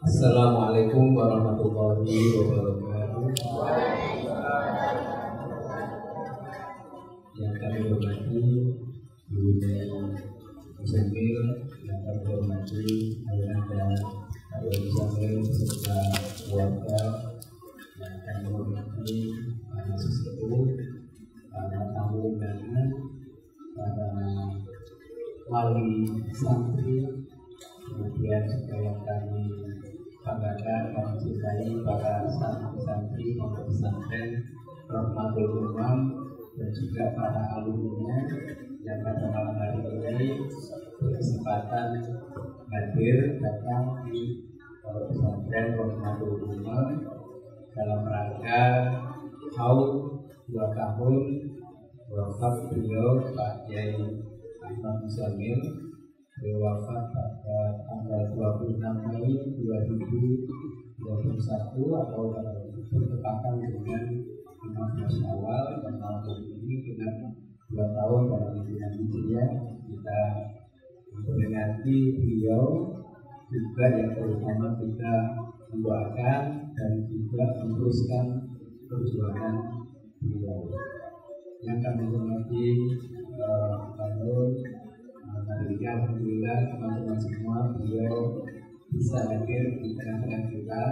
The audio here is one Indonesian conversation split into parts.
Assalamualaikum warahmatullahi wabarakatuh. Yang kami hormati Bunda Muzamil, yang kami hormati Ayahanda Pak Muzamil beserta keluarga, yang kami hormati para sesepuh, para tamu undangan, para wali santri, kemudian juga yang kami banggakan, kami cintai para santri pondok pesantren Rahmatul Umam dan juga para alumninya yang pada malam hari ini berkesempatan hadir datang di pondok pesantren Rahmatul Umam dalam rangka haul 2 tahun wafat beliau Pak Kiai Ahmad Muzamil. Beliau wafat pada tanggal 26 Mei 2021 atau bertepatan dengan 15 Syawal, dan tahun ini genap 2 tahun dalam hidup Hijriah. Kita memperingati beliau, juga yang terutama kita mendoakan dan juga meneruskan perjuangan beliau. Yang kami hormati hari ini alhamdulillah teman-teman semua, beliau bisa hadir di tengah-tengah kita.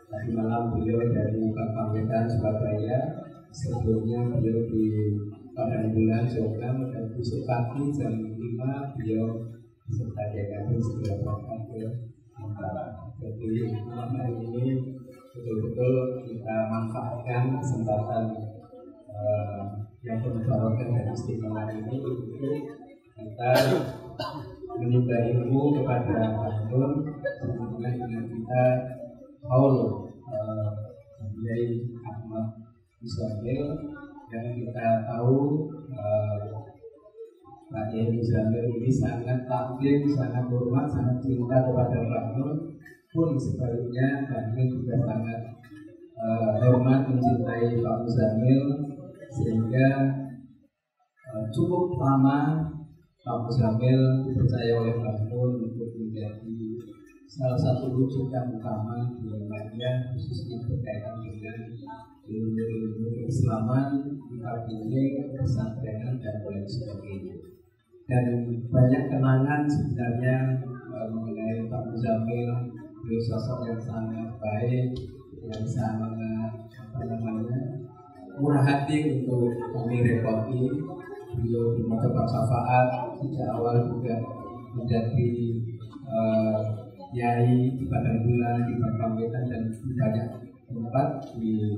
Tadi malam beliau dari Pamekasan Surabaya, sebelumnya beliau di Padangbulan Jombang, dan besok pagi jam 5 beliau beserta DKP segera berangkat ke Ankara. Jadi malam hari ini betul-betul kita manfaatkan kesempatan yang berbarokah dan istimewa ini untuk kita menimba ilmu kepada Bandung, sehubungan dengan kita haul Kiai Ahmad Muzamil, yang kita tahu Pak Kiai Muzamil ini sangat taklim, sangat hormat, sangat cinta kepada Bandung, pun sebaliknya Bandung juga sangat hormat mencintai Pak Muzamil, sehingga cukup lama Pak Muzamil dipercaya oleh Bandung untuk menjadi salah satu rujukan utama di Muhammadiyah, khususnya berkaitan dengan ilmu-ilmu keislaman, tarbiyyah, pesantrenan, dan lain sebagainya. Dan banyak kenangan sebenarnya mengenai Pak Muzamil. Beliau sosok yang sangat baik, yang sangat murah hati untuk kami repoti. Beliau punya tempat syafaat, sejak awal juga menjadi kiai di Padangbulan, di Pamekasan, dan di banyak tempat di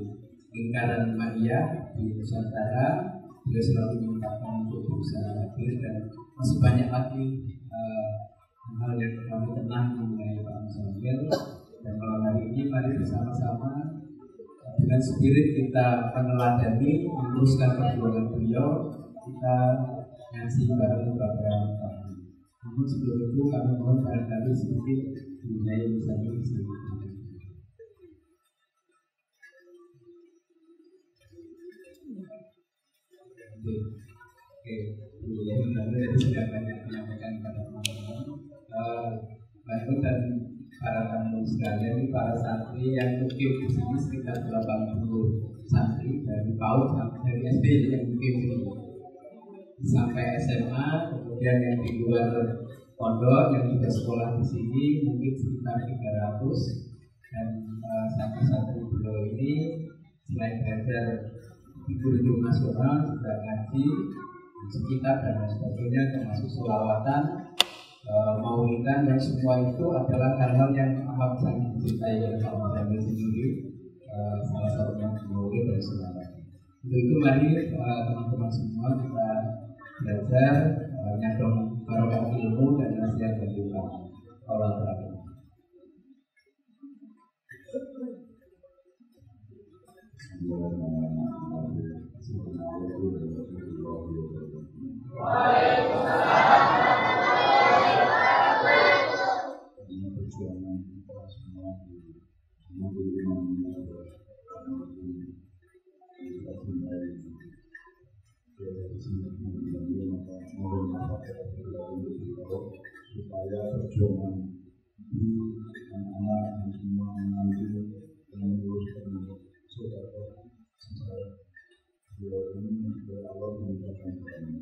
lingkaran Madiyah di Nusantara. Beliau selalu memintakan untuk berusaha hadir, dan masih banyak lagi hal yang kami kenang mengenai Pak Muzamil. Dan malam hari ini mari bersama-sama dengan spirit kita meneladani, meneruskan perjuangan beliau, kita ngasih barang kepada kami. Namun sebelum itu kami mohon barangkali sedikit mengenai Muzamil sendiri. Oke, ya Muzamil itu sudah banyak menyampaikan kepada teman-teman. Bandung dan para tamu sekalian, para santri yang mukim di sini sekitar 80 santri dari PAUD dari SD yang mukim sampai SMA, kemudian yang di luar pondok yang juga sekolah di sini mungkin sekitar 300. Dan santri-santri beliau ini selain belajar di kurikulum nasional juga ngaji sekitar dan lain sebagainya, termasuk sholawatan, maulidan, dan semua itu adalah hal-hal yang amat sangat dicintai oleh Pak Muzamil sendiri. Salah satunya maulid dan sholawatan. Untuk itu mari teman-teman semua kita belajar nyadong barokah ilmu dan nasihat dari ulama. Allah Ta'ala. Supaya perjuangan anak-anak dan semua menantu yang menguruskan saudara ini Allah memudahkan kami.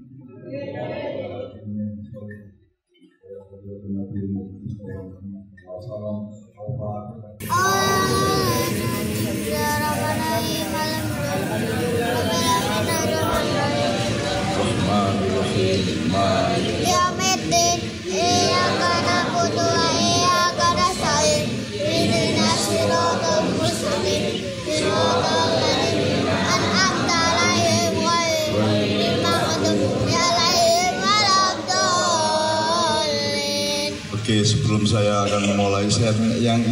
Oke, sebelum saya akan memulai,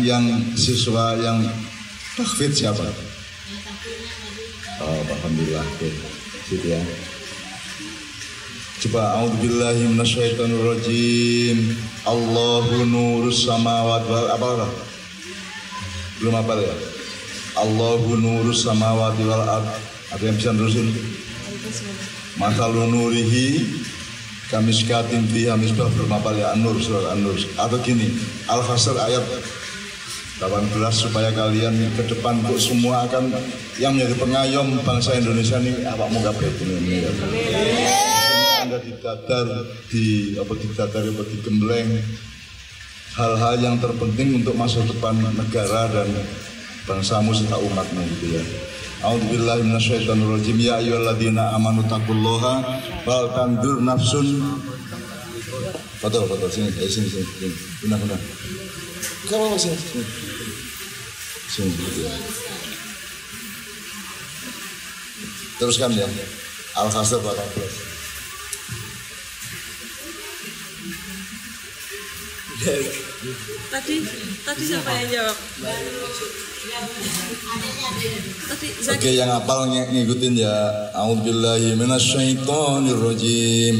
yang siswa yang tahfidz siapa? Oh, alhamdulillah. Oke, situ ya. Coba a'udzubillahi minasyaitonirrajim. Allahu nurus samawati wal ardh. Belum hafal ya? Allahu nurus samawati wal ardh. Ada yang bisa nerusin? Mathalu nurihi kamiskatin fiha misbah, bermapal ya An-Nur, surah An-Nur. Atau gini, Al-Hasr ayat 18, supaya kalian ke depan kok semua akan yang menjadi pengayom bangsa Indonesia ini apa mau gapai ini. Anda didadar, digembleng hal-hal yang terpenting untuk masa depan negara dan bangsamu serta umatmu gitu ya. A'udzubillahi minasyaitonirrajim. Ya ayyuhalladzina amanu taqullaha wal tanzur nafsun. Foto sini. Benar. Kalau sini. Teruskan ya. Al-Hasr 18. Tadi siapa yang jawab? Oke, yang hafal ngikutin ya. A'udzubillahi minasyaitonirrajim.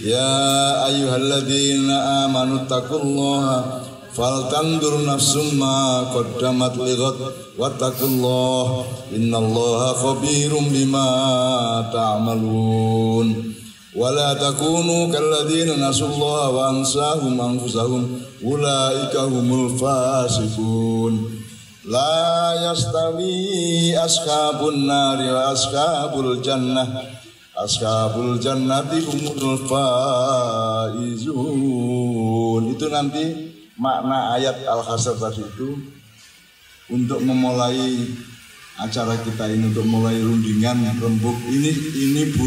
Ya ayyuhalladzina amanu taqullaha faltanzur nafsum ma qaddamat lighad wattaqullaha innallaha khabirum bima ta'malun. Wala takunu kalladzina nasullaha wa ansahum anfusahum ulaika humul fasiqun. La yastawi ashabun nari wa ashabul jannah. Ashabul jannati humul faizun. Itu nanti makna ayat Al-Hasr tadi itu untuk memulai acara kita ini, untuk mulai rundingan rembuk ini Bu.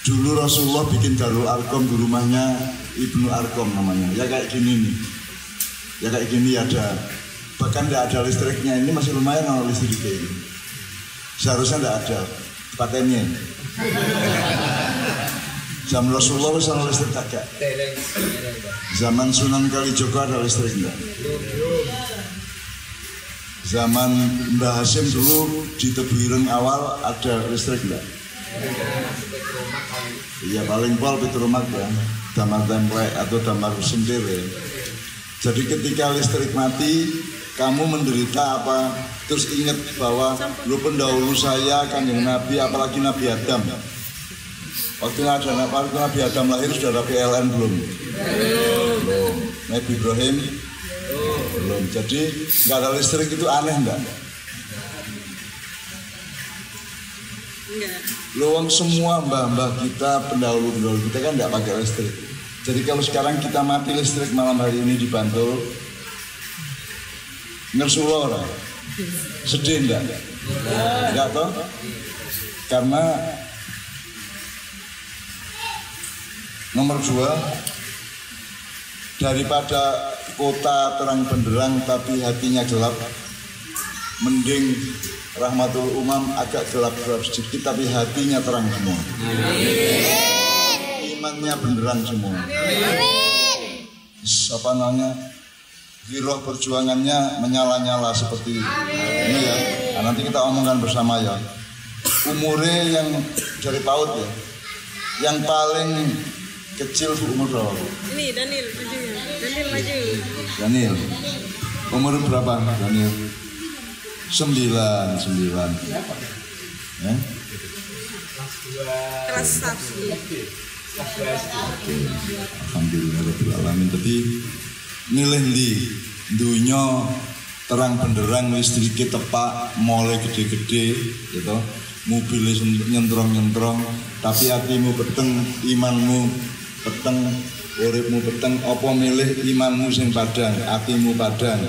Dulu Rasulullah bikin Darul Arqam di rumahnya Ibnu Arqam namanya. Ya kayak gini nih. Ya kayak gini ada. Bahkan tidak ada listriknya, ini masih lumayan kalau listriknya ini. Seharusnya tidak ada patennya. Zaman Rasulullah bisa listrik agak. Zaman Sunan Kalijogo ada listrik enggak? Zaman Mbah Hasim dulu di Tebuireng awal ada listrik enggak? Iya, paling pol Petromak ya, damar templek atau damar sentir ya. Jadi ketika listrik mati, kamu menderita apa? Terus ingat bahwa lu pendahulu saya Kanjeng Nabi, apalagi Nabi Adam. Waktu Nabi Adam lahir sudah ada PLN belum? Belum. Nabi Ibrahim belum. Jadi nggak ada listrik itu aneh enggak? Luang semua mbah-mbah kita, pendahulu-pendahulu kita kan tidak pakai listrik. Jadi kalau sekarang kita mati listrik malam hari ini di Bantul, ngersulo orang, sedih enggak? Enggak toh? Karena nomor 2, daripada kota terang benderang tapi hatinya gelap, mending Rahmatul Umam agak gelap-gelap sedikit tapi hatinya terang semua. Imannya benderang semua. Apa namanya? Giroh perjuangannya menyala-nyala seperti ini ya. Nah, nanti kita omongkan bersama ya. Umurnya yang dari PAUD ya. Yang paling kecil umur berapa? Ini Daniel maju. Daniel. Umur berapa Daniel? 9. Ya? Kelas 1. Oke. Alhamdulillah rabbil alamin. Tapi milih ndi dunya terang benderang listrike tepak mulai gede-gede gitu mobil nyentrong-nyentrong tapi hatimu peteng imanmu peteng uripmu peteng apa milih imanmu sing padang hatimu padang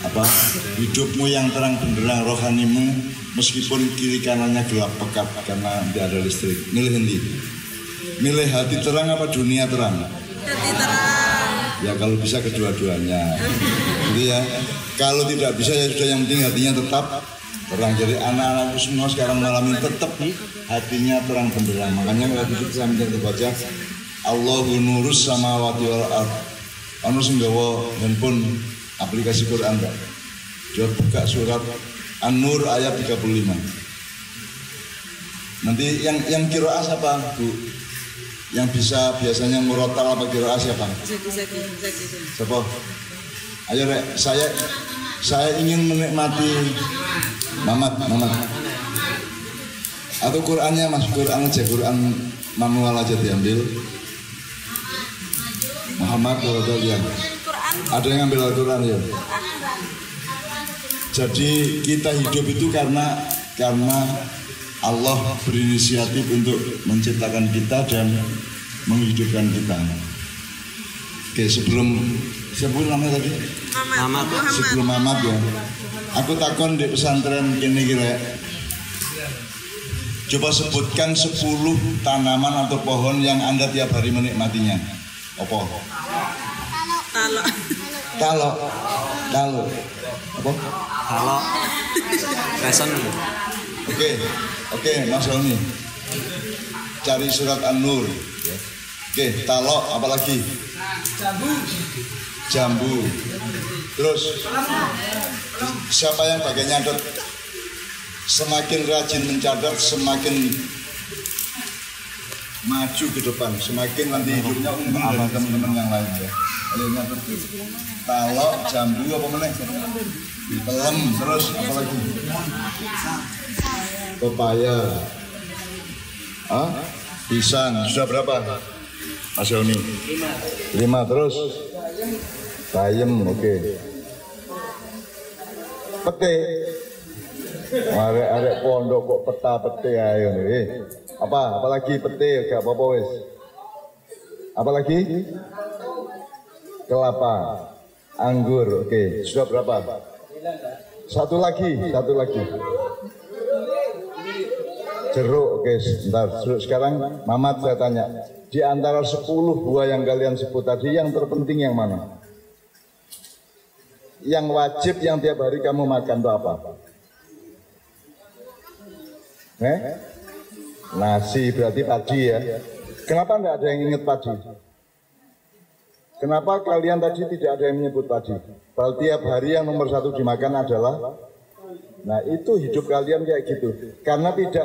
apa hidupmu yang terang benderang rohanimu meskipun kiri kanannya gelap pekat karena tidak ada listrik milih ndi milih hati terang apa dunia terang Hati terang. ya kalau bisa kedua-duanya gitu ya kalau tidak bisa ya sudah yang penting hatinya tetap terang jadi anak-anak semua sekarang malam ini tetap hatinya terang benderang makanya waktu itu saya minta baca Allahu nurus samawati wal ard anu sing gawa handphone aplikasi Quran Pak dia buka surat An-Nur ayat 35 nanti yang qiraah siapa Bu yang bisa biasanya murotal apa qiraah siapa Zaki. siapa ayo Rek saya ingin menikmati Mamat atau Qurannya Mas Quran aja Quran manual aja diambil Muhammad kalau lihat ada yang ambil Al-Quran ya jadi kita hidup itu karena Allah berinisiatif untuk menciptakan kita dan menghidupkan kita. Oke sebelum namanya tadi Muhammad. sebelum Mamat ya aku takon di pesantren kini kira coba sebutkan 10 tanaman atau pohon yang Anda tiap hari menikmatinya apa? Talok apa? Talok Resen Oke, Mas Helmi cari surat An-Nur oke, talok apalagi? Jambu terus siapa yang pakai nyatet semakin rajin mencatat semakin maju ke depan semakin nanti hidupnya unggul dari teman-teman yang lain ya ayo nyatet talok, jambu apa meneh pelem terus apalagi pepaya pisang sudah berapa Mas Yoni 5 terus bayem oke pete arek pondok kok pete ayo nih apalagi pete gak apa-apa wis apalagi kelapa anggur oke sudah berapa satu lagi jeruk oke sebentar sekarang Mamat saya tanya di antara 10 buah yang kalian sebut tadi yang terpenting yang mana yang wajib yang tiap hari kamu makan itu apa nasi berarti padi ya kenapa enggak ada yang ingat padi kenapa kalian tadi tidak ada yang menyebut padi padahal tiap hari yang nomor 1 dimakan adalah nah itu hidup kalian kayak gitu karena tidak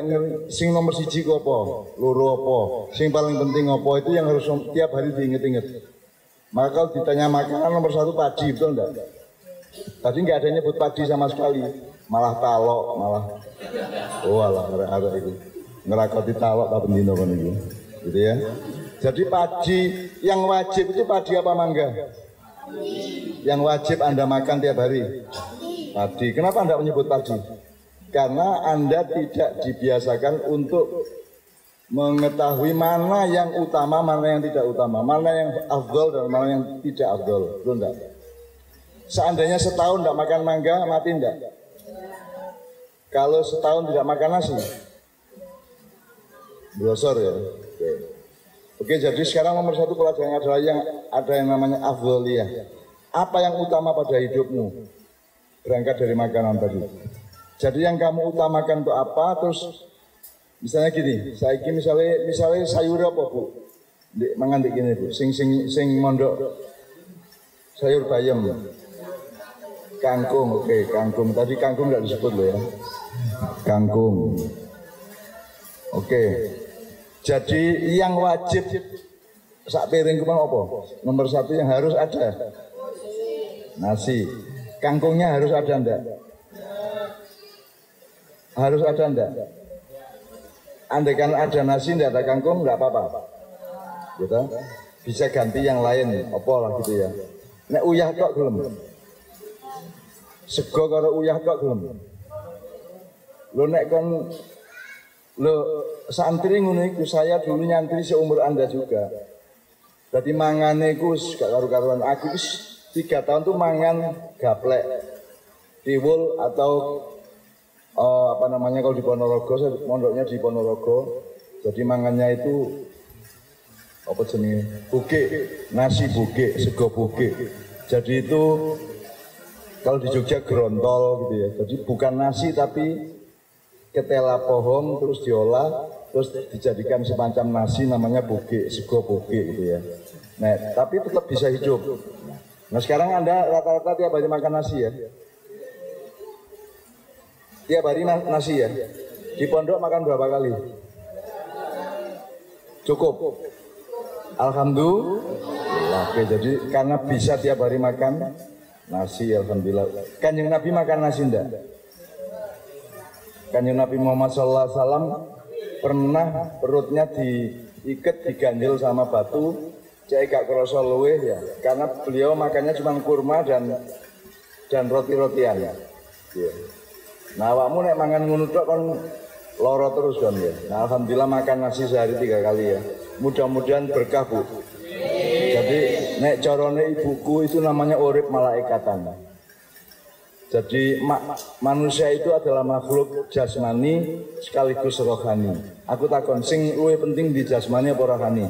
sing nomor 1 apa loro apa sing paling penting apa itu yang harus tiap hari diinget-inget maka kalau ditanya makanan nomor 1 padi betul enggak tadi enggak ada yang nyebut padi sama sekali malah talok malah alah ada itu ngerakoti talok tak bendino kan itu gitu ya jadi padi yang wajib itu padi apa mangga yang wajib Anda makan tiap hari padi. Kenapa Anda menyebut padi? Karena Anda tidak dibiasakan untuk mengetahui mana yang utama, mana yang tidak utama, mana yang afdol dan mana yang tidak afdol. Betul enggak? Seandainya setahun tidak makan mangga, mati enggak? Kalau setahun tidak makan nasi, brosor ya. Oke, jadi sekarang nomor 1 pelajaran adalah yang ada yang namanya afdoliyah. Apa yang utama pada hidupmu? Berangkat dari makanan tadi. Jadi yang kamu utamakan untuk apa? Terus misalnya gini, saya misalnya sayur apa Bu? Mangan gini Bu, sing mondok sayur bayam, kangkung, oke, kangkung. Tadi kangkung nggak disebut loh ya, kangkung. Oke, jadi yang wajib sak piring kemana apa? Nomor 1 yang harus ada nasi. Kangkungnya harus ada enggak? Harus ada enggak? Andai kan ada nasi enggak ada kangkung enggak apa-apa. Gitu. Bisa ganti yang lain, apa lah gitu ya. Nek uyah tok gelem. Sego karo uyah tok gelem. Lho nek kon lho santri ngono iku, saya dulu nyantri seumur Anda juga. Jadi mangane iku gak karu-karuan. Aku wis 3 tahun tuh mangan gaplek. Tiwul atau apa namanya kalau di Ponorogo, saya mondoknya di Ponorogo. Jadi mangannya itu apa jenis buge, nasi buge, sego buge. Jadi itu kalau di Jogja gerontol gitu ya. Jadi bukan nasi tapi ketela pohon terus diolah terus dijadikan semacam nasi namanya buge, sego buge gitu ya. Nah tapi tetap bisa hidup. Nah sekarang Anda rata-rata tiap hari makan nasi ya? Tiap hari nasi ya? Di pondok makan berapa kali? Cukup? Alhamdulillah. Oke, jadi karena bisa tiap hari makan nasi, alhamdulillah. Kanjeng Nabi makan nasi enggak? Kanjeng Nabi Muhammad SAW pernah perutnya diikat, diganjel sama batu, cek gak kerasa luweh ya. Karena beliau makannya cuma kurma dan roti-rotian ya. Nah, awakmu nek mangan ngono tok kon loro terus kan ya. Nah, alhamdulillah makan nasi sehari 3 kali ya. Mudah-mudahan berkah Bu. Jadi nek carane ibuku itu namanya urip malaikatan. Jadi manusia itu adalah makhluk jasmani sekaligus rohani. Aku takon sing luwih penting di jasmani apa rohani?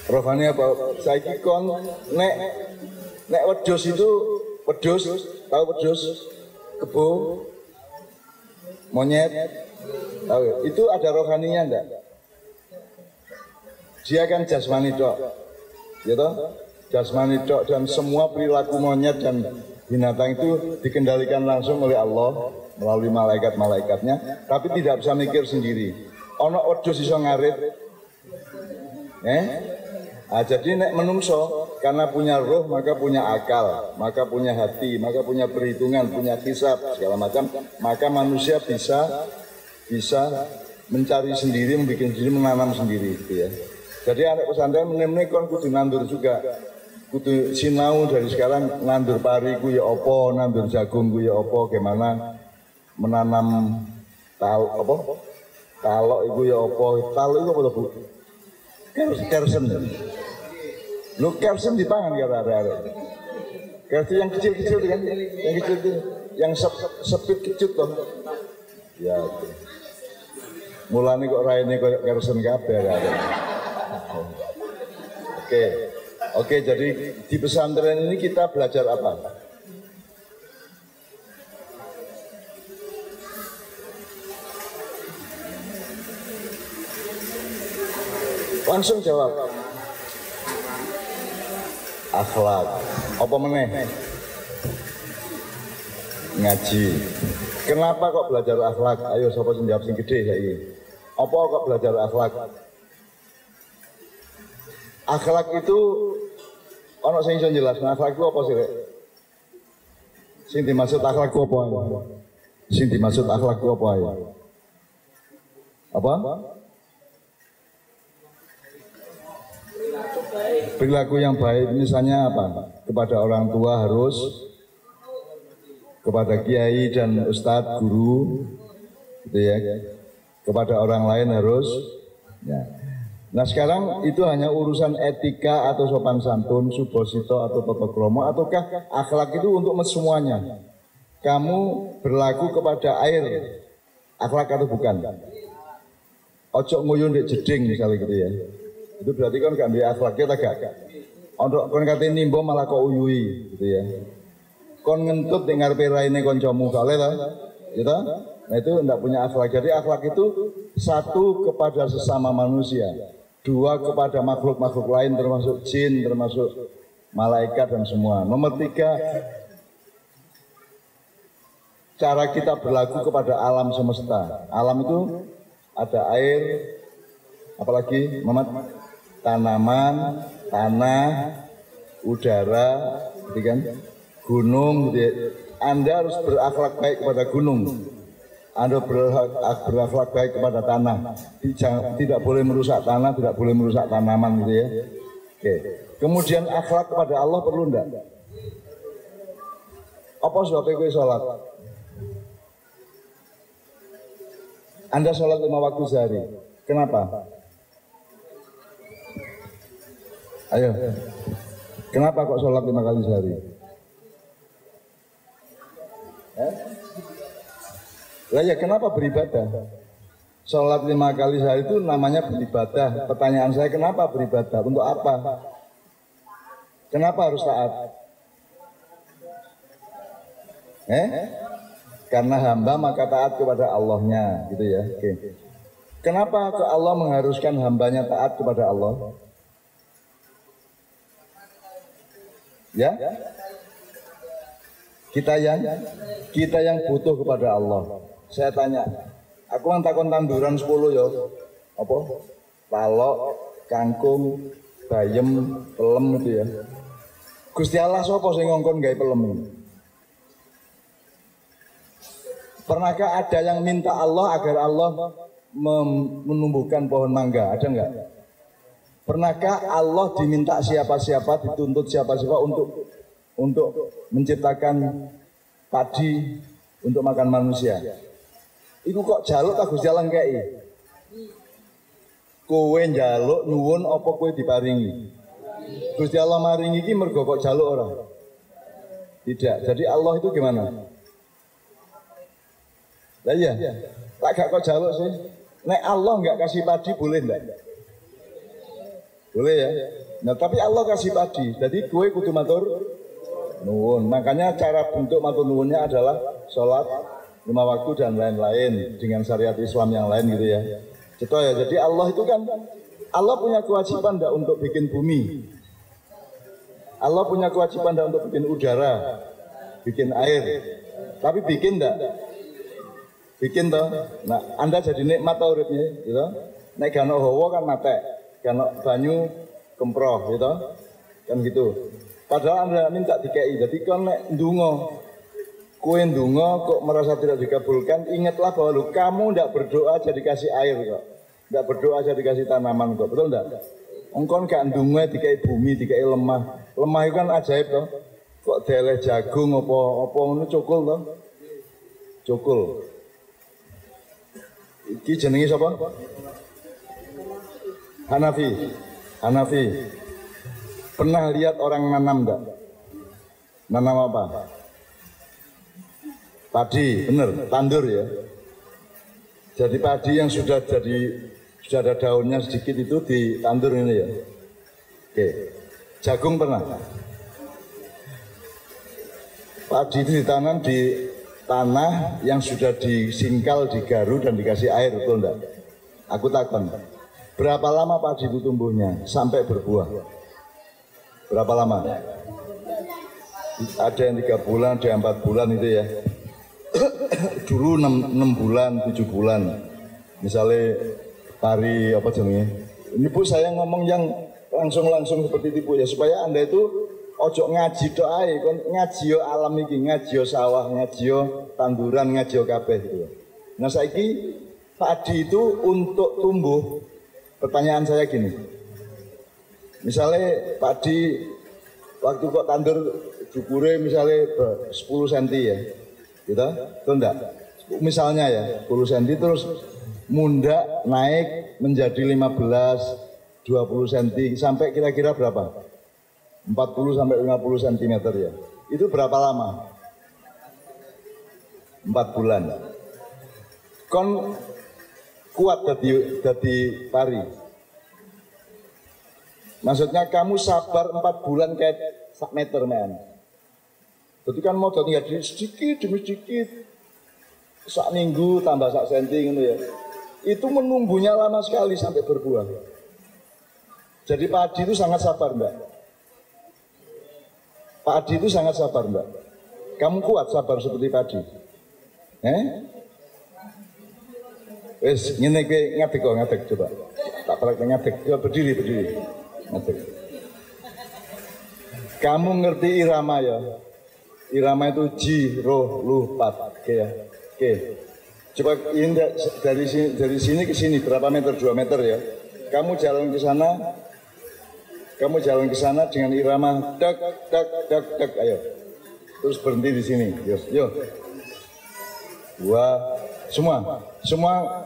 Rohani apa? Saiki kon nek wedhus itu wedhus, tahu wedhus? Kebo, monyet, tahu, itu ada rohaninya enggak? Dia kan jasmani tok, gitu? Jasmani tok dan semua perilaku monyet dan binatang itu dikendalikan langsung oleh Allah melalui malaikat-malaikatnya, tapi tidak bisa mikir sendiri. Ono wedhus iso ngarit, Nah, jadi nek menungso karena punya roh maka punya akal, maka punya hati, maka punya perhitungan, punya hisab segala macam, maka manusia bisa mencari sendiri, membuat sendiri, menanam sendiri gitu ya. Jadi anak pesantren menemui kon kudu nandur juga, kudu sinau dari sekarang nandur pariku ya opo, nandur jagungku ya opo, gimana menanam talok iku ya opo, talok iku apa Bu? Kersen. Lu kersen dipangan kata ada. Kersen yang kecil-kecil kan, yang kecil itu, yang sepit kecil toh. Ya. Mulane kok raine koyo kersen kabeh ada. Oke, jadi di pesantren ini kita belajar apa? Langsung jawab. Akhlak. Apa meneh? Ngaji. Kenapa kok belajar akhlak? Ayo sapa sing jawab sing gede saiki. Apa kok belajar akhlak? Akhlak itu ono sing iso jelasno akhlak itu apa sih, Rek? Sing dimaksud akhlak itu apa? Sing dimaksud akhlak itu apa ya? Apa? Perilaku yang baik misalnya apa? Kepada orang tua harus, kepada kiai dan ustadz, guru, gitu ya. Kepada orang lain harus. Ya. Nah sekarang itu hanya urusan etika atau sopan santun, subosito atau tata kromo, ataukah akhlak itu untuk semuanya? Kamu berlaku kepada air, akhlak atau bukan? Ojo nguyun di jeding misalnya gitu ya. Itu berarti kan gak ambil akhlaknya tak gak. Untuk kon kate nimbo malah kok uyui gitu ya. Kon ngentut dengar peraine kancamu kale ta? Gitu? Nah itu enggak punya akhlak. Jadi akhlak itu satu kepada sesama manusia, dua kepada makhluk-makhluk lain termasuk jin, termasuk malaikat dan semua. Nomor 3, cara kita berlaku kepada alam semesta. Alam itu ada air, apalagi Muhammad, tanaman, tanah, udara, gitu kan, gunung. Gitu ya. Anda harus berakhlak baik kepada gunung. Anda berakhlak baik kepada tanah, tidak boleh merusak tanah, tidak boleh merusak tanaman gitu ya. Oke. Kemudian akhlak kepada Allah perlu enggak? Apa sebabnya kowe sholat? Anda sholat 5 waktu sehari. Kenapa? Ayo. Kenapa kok sholat 5 kali sehari? Lah ya kenapa beribadah? Sholat 5 kali sehari itu namanya beribadah. Pertanyaan saya, kenapa beribadah? Untuk apa? Kenapa harus taat? Karena hamba maka taat kepada Allahnya, gitu ya. Oke. Kenapa Allah mengharuskan hambanya taat kepada Allah? Ya? Kita yang butuh kepada Allah. Saya tanya, aku kan takon tanduran 10 ya. Apa? Palok, kangkung, bayem, pelem gitu ya. Gusti Allah sapa sing ngongkon gawe pelem? Pernahkah ada yang minta Allah agar Allah menumbuhkan pohon mangga? Ada enggak? Pernahkah Allah diminta siapa-siapa, dituntut siapa-siapa untuk menciptakan padi untuk makan manusia? Iku kok jaluk tak Gusti Allah ngkei? Kowe njaluk nuwun apa kowe diparingi? Gusti Allah maringi iki mergo kok jaluk ora? Tidak. Jadi Allah itu gimana? Lah iya, tak gak kok jaluk sih. Nek Allah nggak kasih padi boleh enggak? Boleh ya. Nah tapi Allah kasih padi, jadi kue kudu matur nuwun. Makanya cara bentuk matur nuwunnya adalah sholat 5 waktu dan lain-lain dengan syariat Islam yang lain gitu ya. Betul ya. Jadi Allah itu kan Allah punya kewajiban enggak untuk bikin bumi. Allah punya kewajiban enggak untuk bikin udara, bikin air. Tapi bikin enggak? Bikin toh. Nah, Anda jadi nikmat tau uripnya, gitu. Nek gak ono hawa kan matek, gak ono banyu kemproh, gitu. Kan gitu. Padahal Anda minta dikei. Jadi kan nek ndonga, kowe ndonga kok merasa tidak dikabulkan, ingatlah bahwa lu kamu ndak berdoa jadi kasih air kok. Ndak berdoa jadi kasih tanaman kok. Betul ndak? Engkon gak ndonga dikei bumi, dikei lemah. Lemah itu kan ajaib toh. Kok deleh jagung apa ngono cukul toh. Cukul. Iki jenenge sapa? Hanafi. Pernah lihat orang nanam enggak? Nanam apa? Padi, bener, tandur ya. Jadi padi yang sudah ada daunnya sedikit itu ditandur ini ya. Oke. Jagung pernah? Padi itu ditanam di tanah yang sudah disingkal, digaru dan dikasih air, betul enggak? Aku takon, berapa lama padi itu tumbuhnya sampai berbuah? Berapa lama? Ada yang 3 bulan, ada yang 4 bulan itu ya. Dulu 6 bulan, 7 bulan. Misalnya pari apa jenenge? Ini Bu saya ngomong yang langsung seperti itu Bu ya, supaya Anda itu ojo ngaji doa, ngaji yo alam iki, ngaji yo sawah, ngaji yo tanduran, ngaji yo kabeh gitu. Nah saiki padi itu untuk tumbuh. Pertanyaan saya gini, misalnya padi waktu kok tandur jukure misalnya 10 cm ya, gitu, itu enggak? Misalnya ya 10 cm terus munda naik menjadi 15, 20 cm sampai kira-kira berapa? 40 sampai 50 cm ya. Itu berapa lama? 4 bulan. Kon kuat dadi pari. Maksudnya kamu sabar 4 bulan kayak 1 meter men. Jadi kan mau jadi sedikit demi sedikit. 1 minggu tambah 1 senti gitu ya. Itu menunggunya lama sekali sampai berbuah. Jadi padi itu sangat sabar Mbak. Padi itu sangat sabar Mbak. Kamu kuat sabar seperti padi? Wes ngene kowe ngadeg coba. Tak praktek ngadeg. Coba berdiri. Ngadeg. Kamu ngerti irama ya? Irama itu ji, roh, lu, pat. Oke ya. Oke. Coba ini dari sini ke sini berapa meter? 2 meter ya. Kamu jalan ke sana. Kamu jalan ke sana dengan irama dak dak dak dak, ayo. Terus berhenti di sini. Yo. Dua, semua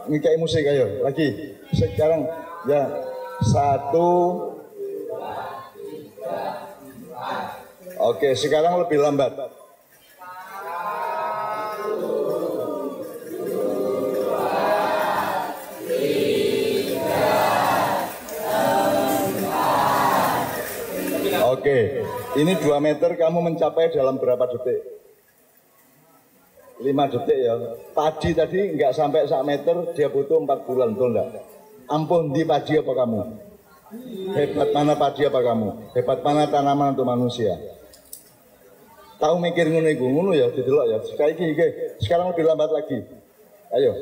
ngikai musik, ayo. Lagi. Sekarang ya 1. Oke, sekarang lebih lambat. Oke, ini 2 meter kamu mencapai dalam berapa detik? 5 detik ya. Padi tadi nggak sampai 1 meter, dia butuh 4 bulan, betul nggak? Ampun, di padi apa kamu? Hebat mana padi apa kamu? Hebat mana tanaman atau manusia? Tahu mikir ngono ya, didelok ya. Sekarang lebih lambat lagi. Ayo.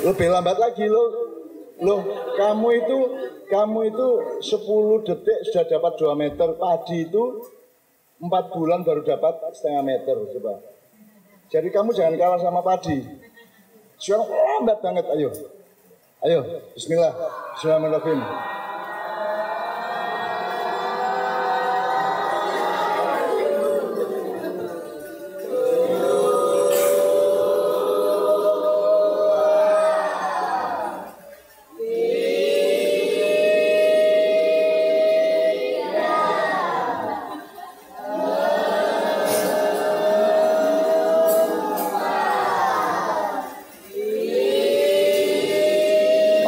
Lebih lambat lagi loh, kamu itu 10 detik sudah dapat 2 meter, padi itu 4 bulan baru dapat setengah meter, coba. Jadi kamu jangan kalah sama padi. Sekarang lambat banget, ayo, bismillah, bismillahirrahmanirrahim.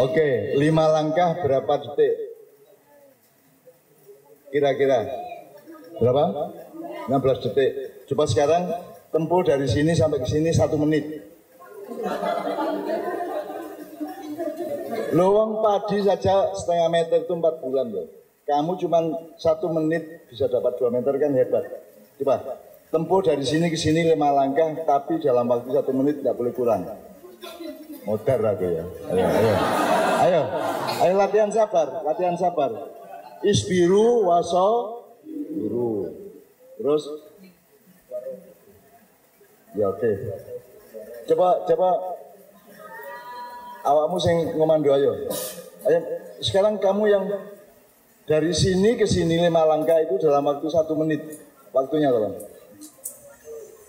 Oke, 5 langkah berapa detik? Kira-kira berapa? 16 detik. Coba sekarang tempuh dari sini sampai ke sini 1 menit. Lowong padi saja setengah meter itu 4 bulan loh. Kamu cuma 1 menit bisa dapat 2 meter, kan hebat. Coba tempuh dari sini ke sini 5 langkah, tapi dalam waktu 1 menit tidak boleh kurang. Modar aku ya. Ayo latihan sabar. Isbiru waso biru. Terus ya oke. Coba awakmu sing ngomando, ayo. Sekarang kamu yang dari sini ke sini 5 langkah itu dalam waktu 1 menit. Waktunya tolong.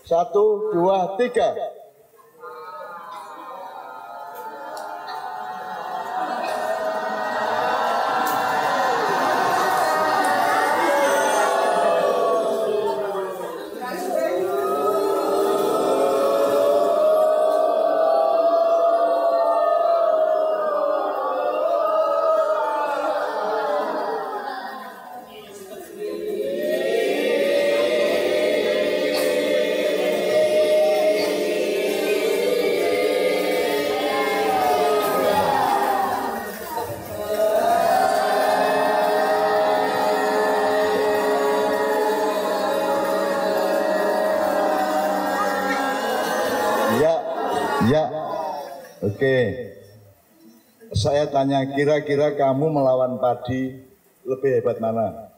1, 2, 3. Ya, oke. Saya tanya, kira-kira kamu melawan padi lebih hebat mana?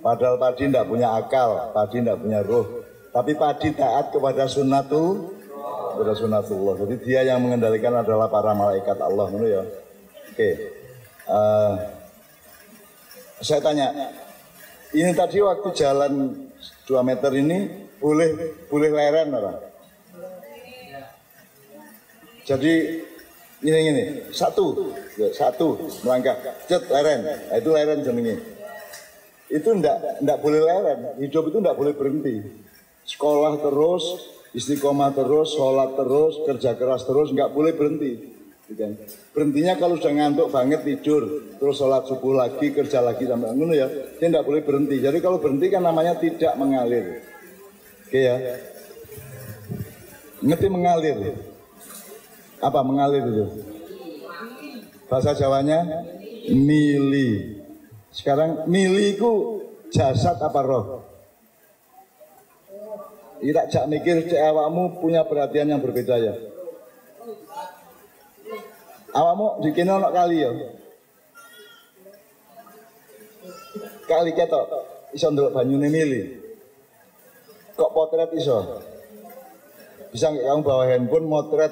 Padahal padi tidak punya akal, padi tidak punya roh. Tapi padi taat kepada sunnatullah. Jadi dia yang mengendalikan adalah para malaikat Allah, menurut ya. Oke. Saya tanya, ini tadi waktu jalan 2 meter ini boleh leren orang? Jadi ini satu melangkah, leren. Nah, itu leren jenenge. Itu ndak boleh leren. Hidup itu ndak boleh berhenti. Sekolah terus, istiqomah terus, sholat terus, kerja keras terus, nggak boleh berhenti. Berhentinya kalau sudah ngantuk banget tidur, terus sholat subuh lagi, kerja lagi sampai ngono ya. Dia ndak boleh berhenti. Jadi kalau berhenti kan namanya tidak mengalir. Oke ya. Ngerti mengalir? Apa mengalir itu? Bahasa Jawanya mili. Sekarang mili ku jasad apa roh? Tidak jak mikir cek awakmu punya perhatian yang berbeda ya. Awakmu dikene ana kali ya. Kali ketok iso ndelok banyune mili. Kok potret iso? Bisa nggak kamu bawa handphone motret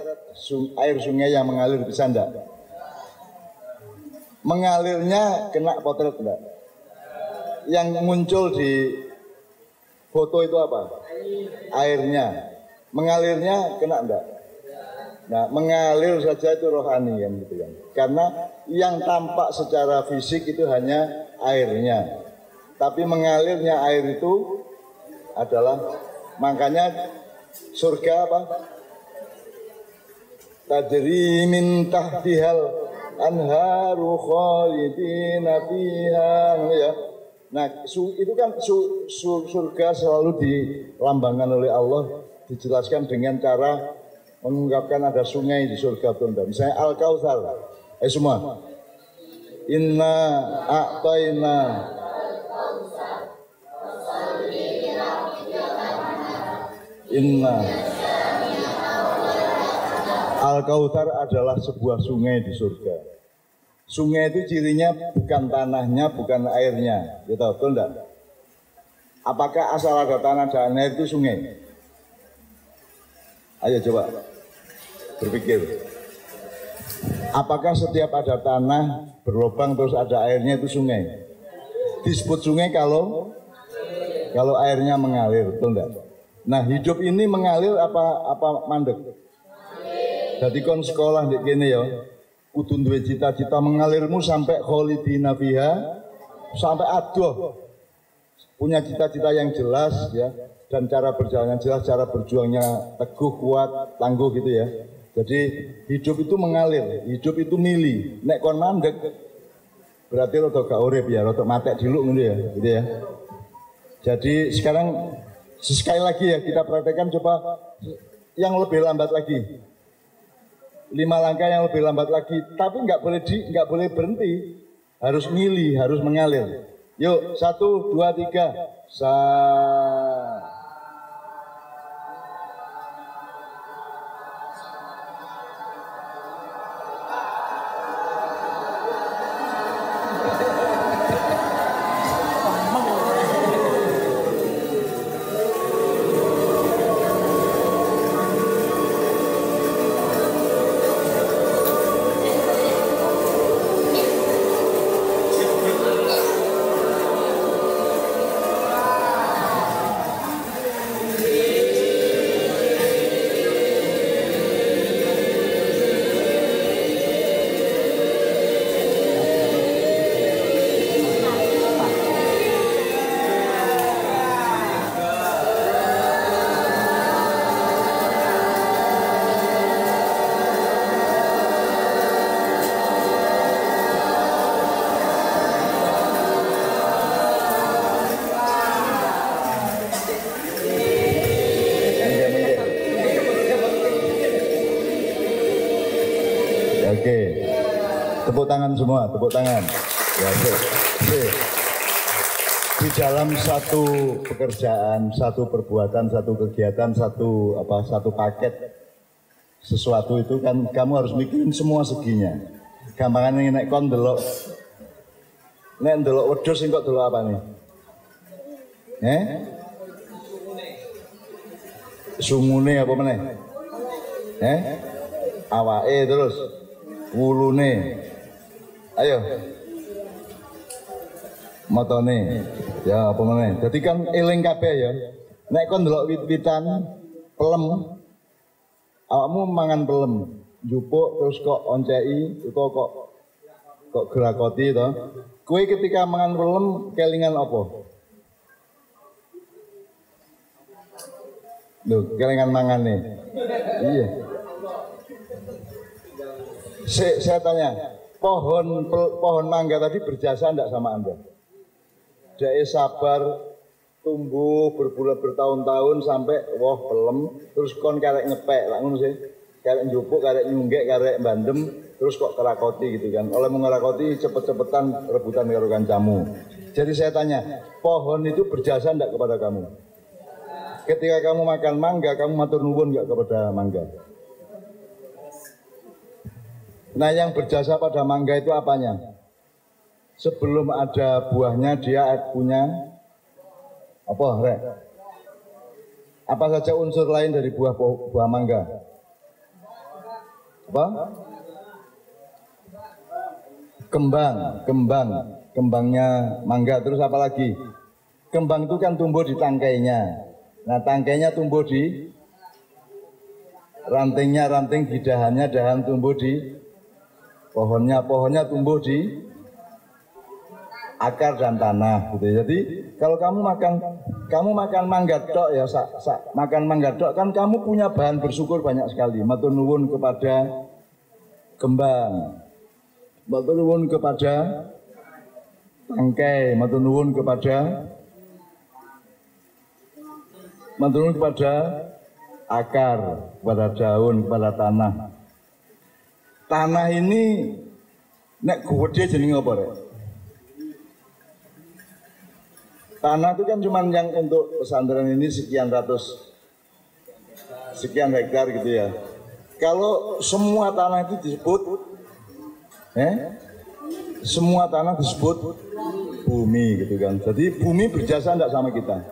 air sungai yang mengalir, bisa enggak? Mengalirnya kena potret enggak? Yang muncul di foto itu apa? Airnya. Mengalirnya kena enggak? Nah, mengalir saja itu rohani kan gitu kan. Karena yang tampak secara fisik itu hanya airnya. Tapi mengalirnya air itu adalah, makanya surga apa? Tajri min tahtihal anharu khalidina fiha, ya. Nah, itu kan surga selalu dilambangkan oleh Allah, dijelaskan dengan cara mengungkapkan ada sungai di surga tunda. Misalnya Al-Kautsar. Semua. Inna a'tayna Inna Al-Kautsar adalah sebuah sungai di surga. Sungai itu cirinya bukan tanahnya, bukan airnya, gitu, betul enggak? Apakah asal ada tanah dan air itu sungai? Ayo coba berpikir. Apakah setiap ada tanah berlubang terus ada airnya itu sungai? Disebut sungai kalau airnya mengalir, betul enggak? Nah, hidup ini mengalir apa mandek? Jadi kon sekolah di kene ya, kudu duwe cita-cita mengalirmu sampai khalidina fiha, sampai adoh. Punya cita-cita yang jelas ya, dan cara berjalannya jelas, cara berjuangnya teguh, kuat, tangguh gitu ya. Jadi hidup itu mengalir, hidup itu mili. Nek kon mandek berarti rada gak urip ya, rada matek diluk gitu ya. Jadi sekarang sekali lagi ya kita praktekkan, coba yang lebih lambat lagi. 5 langkah yang lebih lambat lagi, tapi nggak boleh berhenti, harus mili, harus mengalir. Yuk, 1, 2, 3, Oke, tepuk tangan semua, tepuk tangan. Ya, di dalam satu pekerjaan, satu perbuatan, satu kegiatan, satu paket sesuatu itu kan kamu harus mikirin semua seginya. Gampangan ini nek kon delok wedhus sing kok delok apa nih? Sungune apa meneh? Awake terus wulune. Ayo. Motone. Ya apa meneh? Dadi kan eling kabeh ya. Nek kon ndelok wit-witan pelem, awakmu mangan pelem, njupuk terus kok onceki utawa kok gerakoti to. Kowe ketika mangan pelem kelingan apa? Loh, kelingan mangane. Iya. Saya tanya, pohon mangga tadi berjasa enggak sama Anda? Dia sabar tumbuh bertahun-tahun sampai pelem, terus kon karek ngepek, lah ngono sih. Karek njupuk, karek nyunggek, karek bandem, terus kok kerakoti gitu kan. Oleh mengerakoti cepet-cepetan rebutan karo kancamu. Jadi saya tanya, pohon itu berjasa enggak kepada kamu? Ketika kamu makan mangga, kamu matur nuwun enggak kepada mangga? Nah, yang berjasa pada mangga itu apanya? Sebelum ada buahnya dia punya apa, Rek? Apa saja unsur lain dari buah mangga? Apa? Kembangnya mangga. Terus apa lagi? Kembang itu kan tumbuh di tangkainya. Nah, tangkainya tumbuh di rantingnya, ranting di dahannya, dahan tumbuh di pohonnya tumbuh di akar dan tanah gitu. Jadi kalau kamu makan mangga tok ya, makan mangga tok kan kamu punya bahan bersyukur banyak sekali. Matur nuwun kepada kembang, matur nuwun kepada tangkai, matur nuwun kepada akar, kepada daun, kepada tanah. Tanah ini nek gede jenenge apa, Rek? Tanah itu kan cuma yang untuk pesantren ini sekian hektar gitu ya. Kalau semua tanah itu disebut semua tanah disebut bumi gitu kan. Jadi bumi berjasa enggak sama kita.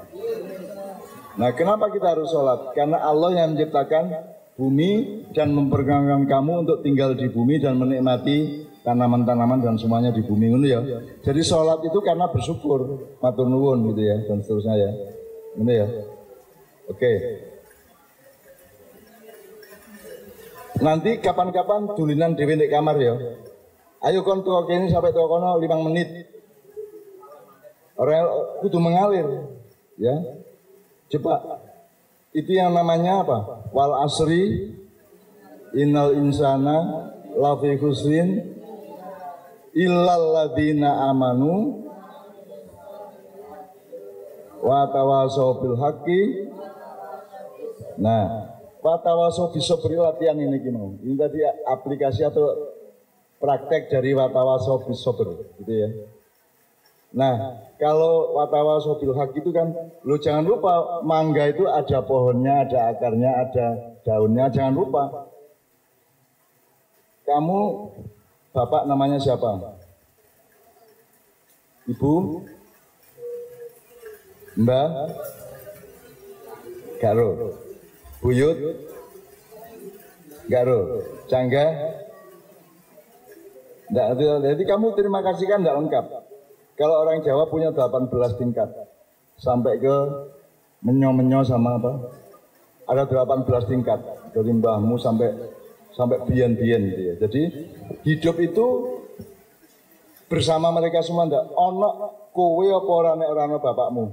Nah, kenapa kita harus sholat? Karena Allah yang menciptakan bumi dan memperkenankan kamu untuk tinggal di bumi dan menikmati tanaman-tanaman dan semuanya di bumi ini ya. Jadi sholat itu karena bersyukur, matur nuwun gitu ya, dan seterusnya ya. Ini ya. Oke. Nanti kapan-kapan dulinan dhewe di kamar ya. Ayo kon tuwa kene sampai tuwa kono 5 menit. Ora kudu mengalir ya. Coba itu yang namanya apa? Wal asri innal insana lafi khusrin illal ladzina amanu wa tawasaw bil haqqi. Nah, wa tawasaw bisabri latihan ini mau. Ini tadi aplikasi atau praktek dari wa tawasaw bisabr gitu ya. Nah, kalau watawasaw bil haq itu kan, lu jangan lupa mangga itu ada pohonnya, ada akarnya, ada daunnya, jangan lupa. Kamu, bapak namanya siapa? Ibu? Mbak? Garo? Buyut? Garo? Cangga? Nggak, jadi kamu terima kasih kan nggak lengkap. Kalau orang Jawa punya 18 tingkat sampai ke menyo-menyo sama apa? Ada 18 tingkat dari mbahmu sampai bian-bian gitu ya. Jadi hidup itu bersama mereka semua ndak ono kowe apa ora nek ora ono bapakmu.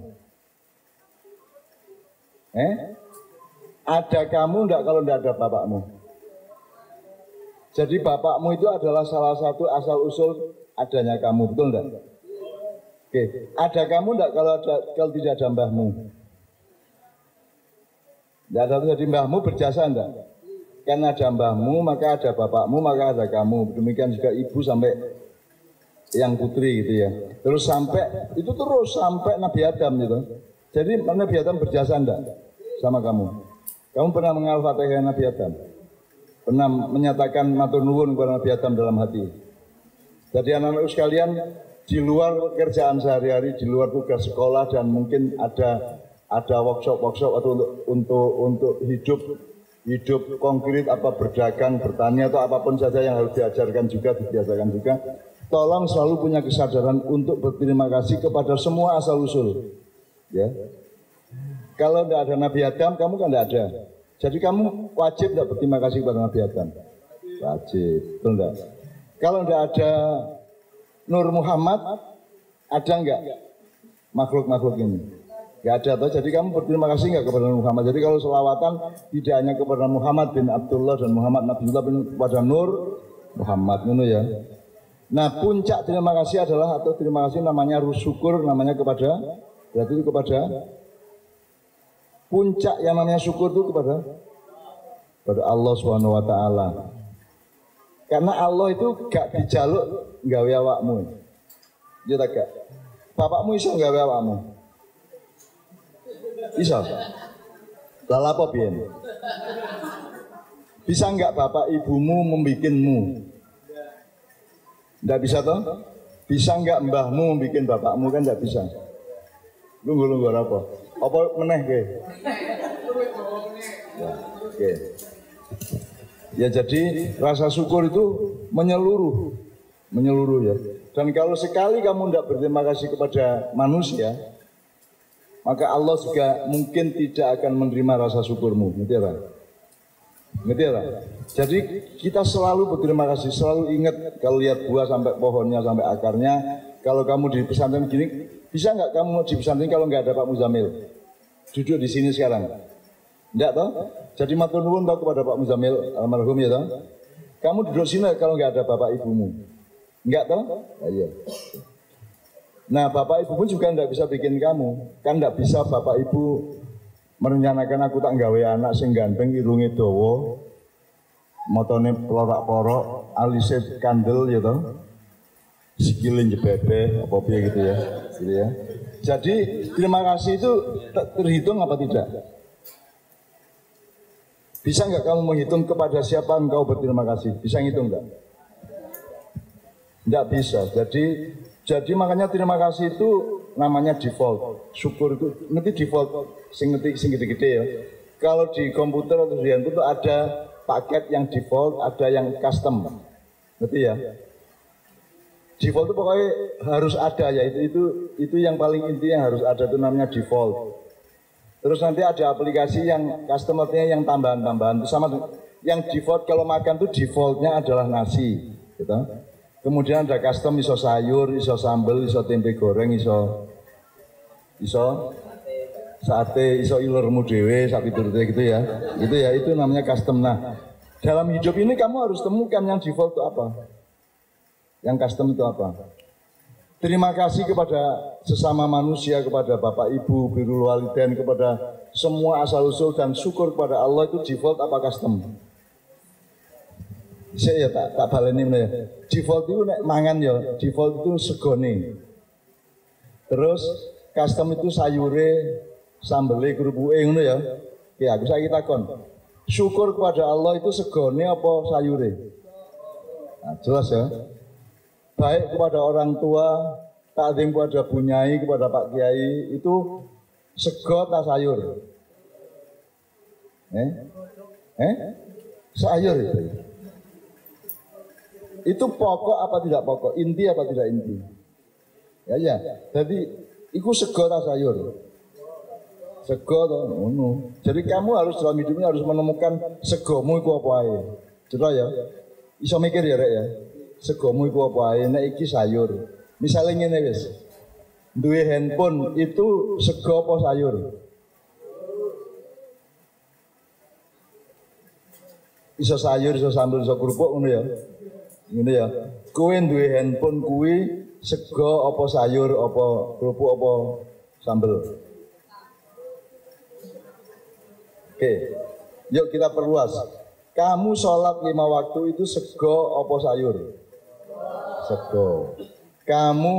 Ada kamu ndak kalau ndak ada bapakmu. Jadi bapakmu itu adalah salah satu asal usul adanya kamu, betul ndak? Oke, ada kamu enggak kalau tidak ada mbahmu? Enggak ada, jadi mbahmu berjasa enggak? Karena ada mbahmu, maka ada bapakmu, maka ada kamu. Demikian juga ibu sampai yang putri gitu ya. Terus sampai Nabi Adam gitu. Jadi Nabi Adam berjasa enggak sama kamu? Kamu pernah menghafal Fatihah Nabi Adam? Pernah menyatakan matur nuwun kepada Nabi Adam dalam hati? Jadi anak-anak sekalian, di luar kerjaan sehari-hari, di luar tugas sekolah dan mungkin ada workshop atau untuk hidup konkret, apa berdagang, bertani atau apapun saja yang harus diajarkan juga, dibiasakan juga. Tolong selalu punya kesadaran untuk berterima kasih kepada semua asal usul. Ya. Kalau tidak ada Nabi Adam, kamu kan tidak ada. Jadi kamu wajib tidak berterima kasih kepada Nabi Adam. Wajib, betul enggak? Kalau tidak ada Nur Muhammad, ada enggak makhluk-makhluk ini? Enggak ada toh. Jadi kamu berterima kasih enggak kepada Nur Muhammad? Jadi kalau selawatan tidak hanya kepada Muhammad bin Abdullah dan Muhammad Nabiullah bin kepada Nur Muhammad itu ya. Nah, puncak terima kasih adalah atau terima kasih namanya syukur, namanya kepada, berarti itu kepada puncak yang namanya syukur itu kepada Allah Subhanahu wa taala. Karena Allah itu gak dijaluk gawe awakmu. Ya tak gak? Bapakmu iso gawe awakmu? Iso. Lah apa biyen? Bisa enggak bapak ibumu membikinmu? Enggak bisa toh? Bisa enggak mbahmu membikin bapakmu? Kan enggak bisa. Lunggu apa? Apa meneh kowe? Ya, oke. Ya jadi rasa syukur itu menyeluruh ya. Dan kalau sekali kamu tidak berterima kasih kepada manusia, maka Allah juga mungkin tidak akan menerima rasa syukurmu. Ngerti ya? Jadi kita selalu berterima kasih, selalu ingat kalau lihat buah sampai pohonnya, sampai akarnya. Kalau kamu di pesantren gini, bisa nggak kamu di pesantren kalau nggak ada Pak Muzamil? Duduk di sini sekarang. Enggak toh? Jadi matur nuwun toh kepada Pak Muzamil almarhum ya toh. Kamu duduk sini kalau nggak ada bapak ibumu. Enggak toh? Nah, iya. Nah, bapak ibu pun juga enggak bisa bikin kamu. Kan enggak bisa bapak ibu merencanakan aku tak gawe anak sing ganteng irunge dawa. Motone plorak-porok, alise kandel ya toh. Sikile jebebe apa piye gitu ya. Gitu ya. Jadi terima kasih itu terhitung apa tidak? Bisa nggak kamu menghitung kepada siapa engkau berterima kasih? Bisa ngitung nggak? Nggak bisa. Jadi makanya terima kasih itu namanya default. Syukur itu ngerti default, sing gede-gede ya. Kalau di komputer atau di handphone itu ada paket yang default, ada yang custom. Ngerti ya? Default itu pokoknya harus ada ya. Itu yang paling inti yang harus ada itu namanya default. Terus nanti ada aplikasi yang customernya yang tambahan-tambahan. Sama yang default kalau makan tuh defaultnya adalah nasi, gitu. Kemudian ada custom iso sayur, iso sambel, iso tempe goreng, iso sate, iso ilermu dewe, sapi turute gitu ya. Itu namanya custom. Nah, dalam hidup ini kamu harus temukan yang default itu apa, yang custom itu apa. Terima kasih kepada sesama manusia, kepada bapak ibu, birrul walidain, kepada semua asal-usul dan syukur kepada Allah itu default apa custom? Saya ya tak baleni ya. Default itu nek mangan ya, default itu segone. Terus custom itu sayure, sambele, kerupuke ngono ya. Oke, aku saiki takon. Syukur kepada Allah itu segone apa sayure? Nah, jelas ya. Baik kepada orang tua, takdim kepada bunyai, kepada Pak Kiai, itu sego tak sayur? Sayur itu. Itu pokok apa tidak pokok? Inti apa tidak inti? Ya. Jadi, itu sego tak sayur? Sego toh, ngono. Jadi kamu harus dalam hidupnya harus menemukan segomu itu apa ae. Jelas ya? Iso mikir ya, Rek ya? Segomu iku apa ae, nek iki sayur. Misale ngene wis. Duwe handphone itu sego apa sayur? Iso sayur, iso sambel, iso kerupuk ngono ya. Ngene ya. Kowe duwe handphone kuwi sego apa sayur, apa kerupuk apa sambel? Oke. Yuk kita perluas. Kamu sholat 5 waktu itu sego apa sayur? Sego. Kamu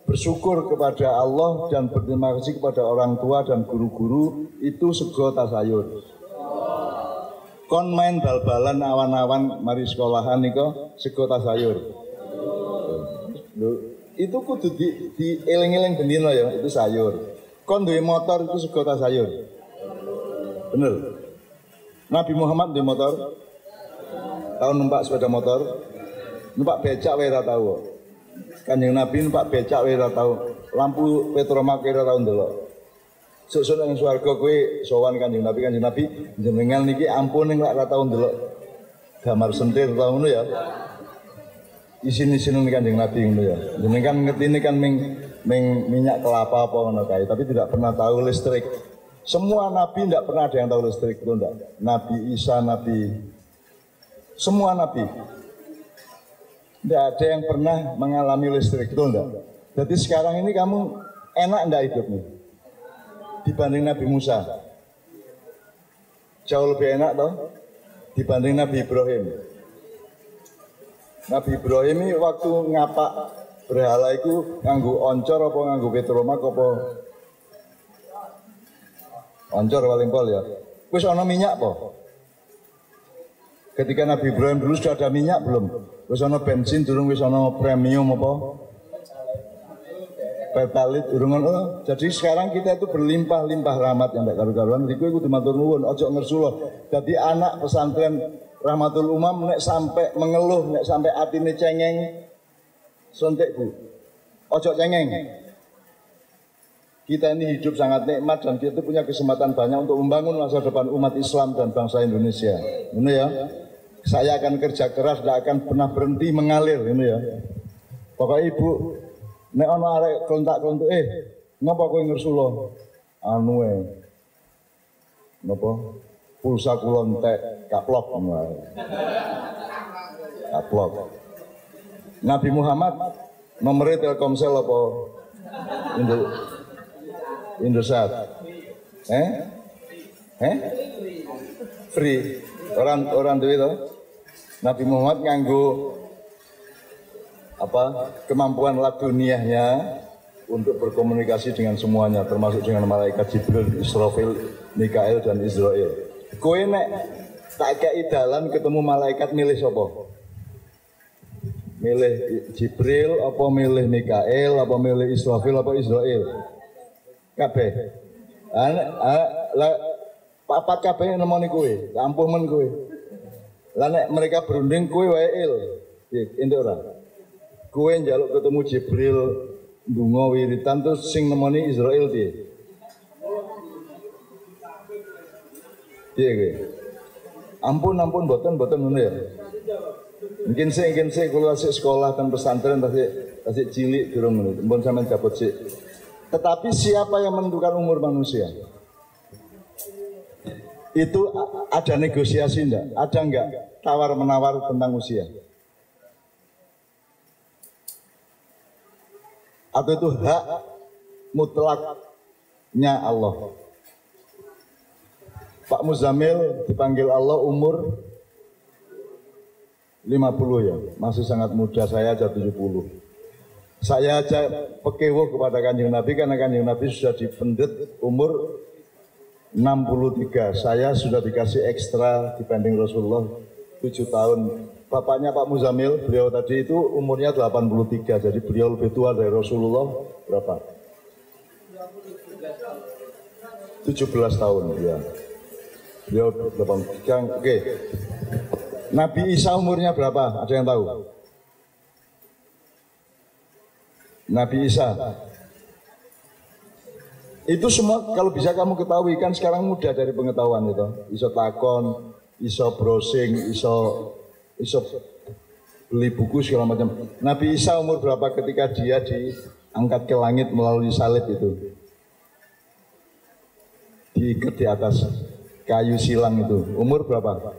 bersyukur kepada Allah dan berterima kasih kepada orang tua dan guru-guru itu sego ta sayur. Kon main bal-balan awan-awan mari sekolahan niko sego ta sayur. Itu kudu di eling-eling bendino ya, itu sayur. Kon duwe motor itu sego ta sayur. Bener. Nabi Muhammad duwe motor. Tahu numpak sepeda motor? Numpak becak wae ora tau. Kanjeng Nabi numpak becak wae ora tau. Lampu petromak wae ora tau ndelok. Sesuk nang swarga kowe sowan Kanjeng Nabi jenengan niki ampun ning lak ora tau ndelok gambar sentir ta ngono ya. Isin-isin Kanjeng Nabi ngono ya. Jenengan ngertine kan ming minyak kelapa apa ngono kae, tapi tidak pernah tahu listrik. Semua nabi tidak pernah ada yang tahu listrik, betul enggak? Nabi Isa, semua nabi tidak ada yang pernah mengalami listrik, betul enggak? Jadi sekarang ini kamu enak enggak hidupnya dibanding Nabi Musa? Jauh lebih enak toh dibanding Nabi Ibrahim. Nabi Ibrahim ini waktu ngapak berhala itu nganggo oncor apa nganggo petromak apa oncor paling pol ya. Wis ana minyak po. Ketika Nabi Ibrahim dulu sudah ada minyak belum? Wis ana bensin durung, wis ana premium apa? Pertalit durung ana. Jadi sekarang kita itu berlimpah-limpah rahmat yang ndak karu-karuan. Iku kudu matur nuwun, aja ngersuloh. Jadi anak pesantren Rahmatul Umam nek sampai mengeluh, nek sampai atine cengeng, sontek Bu. Ojo cengeng. Kita ini hidup sangat nikmat dan kita punya kesempatan banyak untuk membangun masa depan umat Islam dan bangsa Indonesia. Ini ya. Saya akan kerja keras, tidak akan pernah berhenti mengalir ini ya. Pokoknya Ibu, nek ana arek kelontak-kelontuk, ngapa kowe ngersulo? Anu napa? Pulsa kula entek kaplok kaplok. Nabi Muhammad nomornya Telkomsel apa Indosat? Free. Orang duwe to. Nabi Muhammad nganggo apa? Kemampuan laduniahnya untuk berkomunikasi dengan semuanya, termasuk dengan malaikat Jibril, Israfil, Mikael dan Israel. Kowe nek tak kei dalan ketemu malaikat milih sapa? Milih Jibril apa milih Mikael apa milih Israfil apa Israel? Kabeh. Lah papat kabeh nemoni kowe, ampuh men kowe. Lah nek mereka berunding kowe wae il. Entuk ora? Kowe njaluk ketemu Jibril ndonga wiritan terus sing nemoni Israel piye? Piye? Ampun boten ngono ya. Mungkin sih kalau asik sekolah dan pesantren tasik cilik durung ngono. Ampun sampean dapat sik. Tetapi siapa yang menentukan umur manusia? Itu ada negosiasi enggak? Ada enggak tawar-menawar tentang usia? Atau itu hak mutlaknya Allah? Pak Muzamil dipanggil Allah umur 50 ya, masih sangat muda, saya aja 70. Saya aja pekewuh kepada Kanjeng Nabi karena Kanjeng Nabi sudah dipendet umur 63. Saya sudah dikasih ekstra dibanding Rasulullah 7 tahun. Bapaknya Pak Muzamil, beliau tadi itu umurnya 83, jadi beliau lebih tua dari Rasulullah berapa? 17 tahun ya. Beliau 83. Oke. Nabi Isa umurnya berapa? Ada yang tahu? Nabi Isa. Itu semua kalau bisa kamu ketahui kan sekarang mudah dari pengetahuan itu. Iso takon, iso browsing, iso beli buku segala macam. Nabi Isa umur berapa ketika dia diangkat ke langit melalui salib itu? Diikat di atas kayu silang itu. Umur berapa?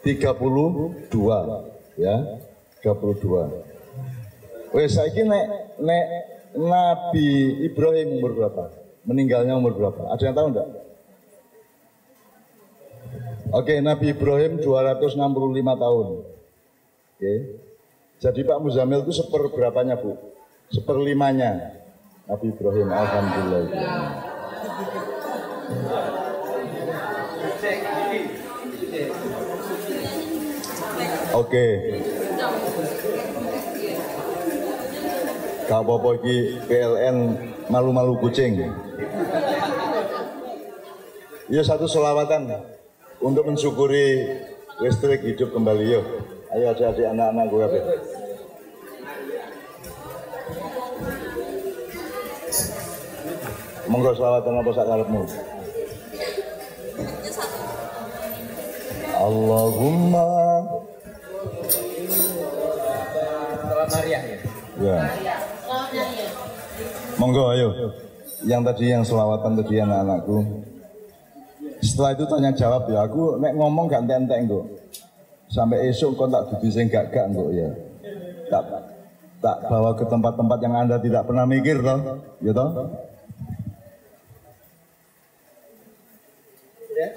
32 ya. 32. Wes saiki nek Nabi Ibrahim umur berapa? Meninggalnya umur berapa? Ada yang tahu enggak? Oke, Nabi Ibrahim 265 tahun. Oke. Jadi Pak Muzamil itu seperberapanya, Bu? Seperlimanya Nabi Ibrahim. Alhamdulillah. Oke. Gak apa-apa iki PLN malu-malu kucing. Ya satu selawatan untuk mensyukuri listrik hidup kembali yuk. Ayo adik-adik anak-anak gue kabeh. Monggo selawatan apa sak karepmu. Allahumma ya. Monggo ayo. Yang tadi yang selawatan tadi anak-anakku. Setelah itu tanya jawab ya. Aku nek ngomong gak entek-entek kok. Sampai esok kok tak dudu sing gak kok ya. Tak bawa ke tempat-tempat yang Anda tidak pernah mikir toh, ya toh?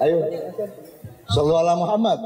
Ayo. Shallallahu ala Muhammad.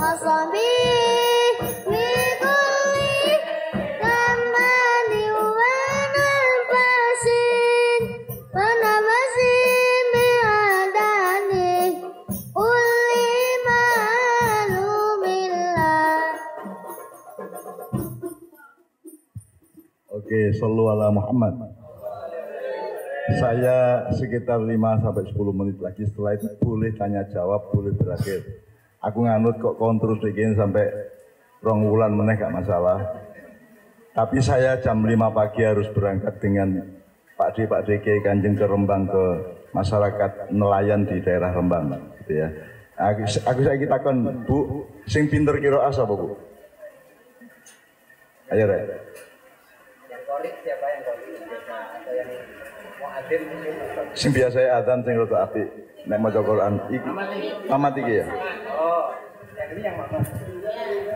Wasabi Wikuli Kamani Wanafasin Wanafasin Biadani Uli Malumillah. Oke, shollu ala Muhammad. Saya sekitar 5-10 menit lagi, setelah itu boleh tanya jawab, boleh berakhir. Aku nganut kok kontrol sedikit sampai 2 bulan meneh gak masalah. Tapi saya jam 5 pagi harus berangkat dengan Pak DK Kanjeng ke Rembang, ke masyarakat nelayan di daerah Rembang, gitu ya. Aku saya kita kon, Bu, sing pinter kira asa apa, Bu? Ayo, Rek. Yang korik siapa yang korik? Atau yang mau adil mungkin? Sing biasa adzan sing rada apik nek maca Quran iki. Amat iki ya. Oh, yang ini yang mana?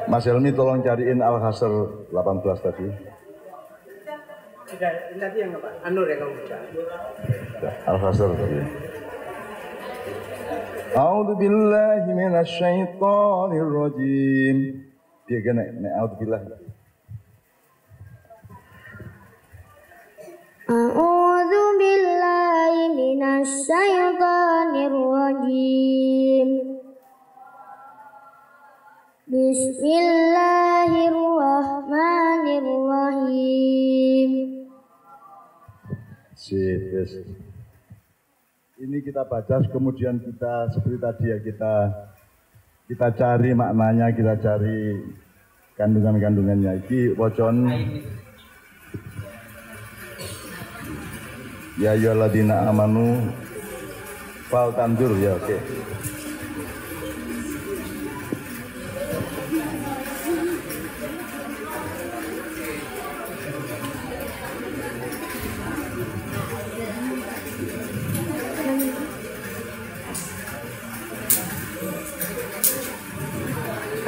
Mas Helmi tolong cariin Al-Hasr 18 tadi. Sudah, ini tadi yang apa? Anur yang kamu baca. Al-Hasr tadi. A'udzu billahi minasy syaithanir rajim. Dia kena nek a'udzu billahi. A'udzu billahi minasy syaithanir rajim. Bismillahirrahmanirrahim. Sip, yes. Ini kita baca, kemudian kita seperti tadi ya, kita cari maknanya, kita cari kandungan-kandungannya. Iki wacon ya ayyuhalladzina amanu fal tandur ya, oke.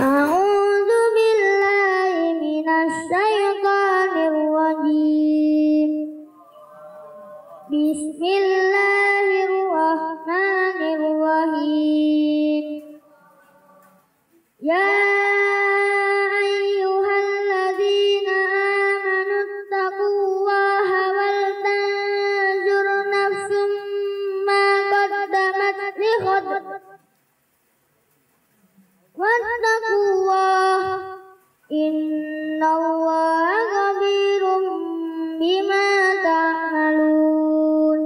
A'udzu billahi minasy syaithanir rajim. Bismillahirrahmanirrahim. Ya ayyuhalladzina amanu taqullaha wal tanzur nafsum ma qaddamat lighad. Wattaqullaha innallaha khabirum bima ta'malun.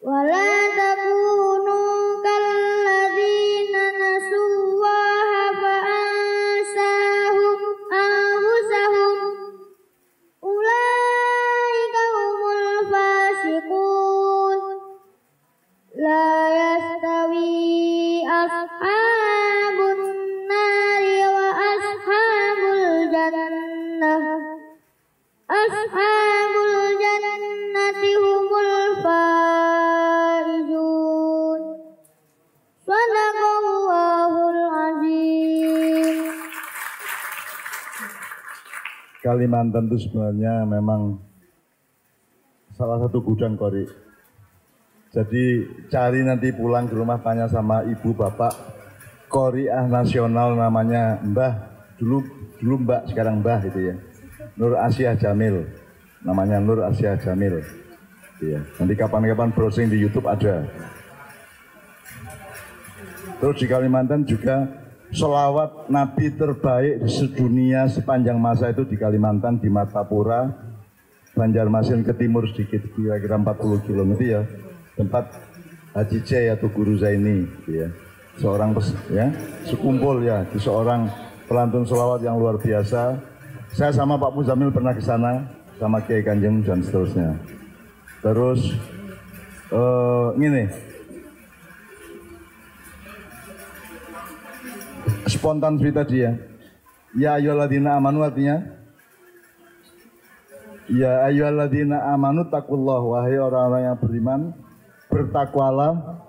Wala takunu kalladzina nasullaha fa'ansahum anfusahum ulaika humul fasiqun. La yastawi ashabun nari wa ashabul jannah. Ashabul jannati humul faizun. Sadaqallahul azim. Kalimantan itu sebenarnya memang salah satu gudang qori. Jadi cari nanti pulang ke rumah, tanya sama ibu bapak qoriah nasional namanya Mbah, dulu Mbak, sekarang Mbah itu ya. Nur Asia Jamil, namanya Nur Asia Jamil. Iya, nanti kapan-kapan browsing di YouTube ada. Terus di Kalimantan juga selawat Nabi terbaik di sedunia sepanjang masa itu di Kalimantan, di Martapura, Banjarmasin ke timur sedikit, kira-kira 40 km ya. Tempat Haji J atau Guru Zaini, ya, seorang ya, sekumpul ya, di seorang pelantun selawat yang luar biasa. Saya sama Pak Muzamil pernah ke sana, sama Kiai Kanjeng dan seterusnya. Terus ini spontan cerita dia. Ya ayyuhalladzina amanu artinya, ya ayyuhalladzina amanu taqullah, wahai orang-orang yang beriman, bertakwalah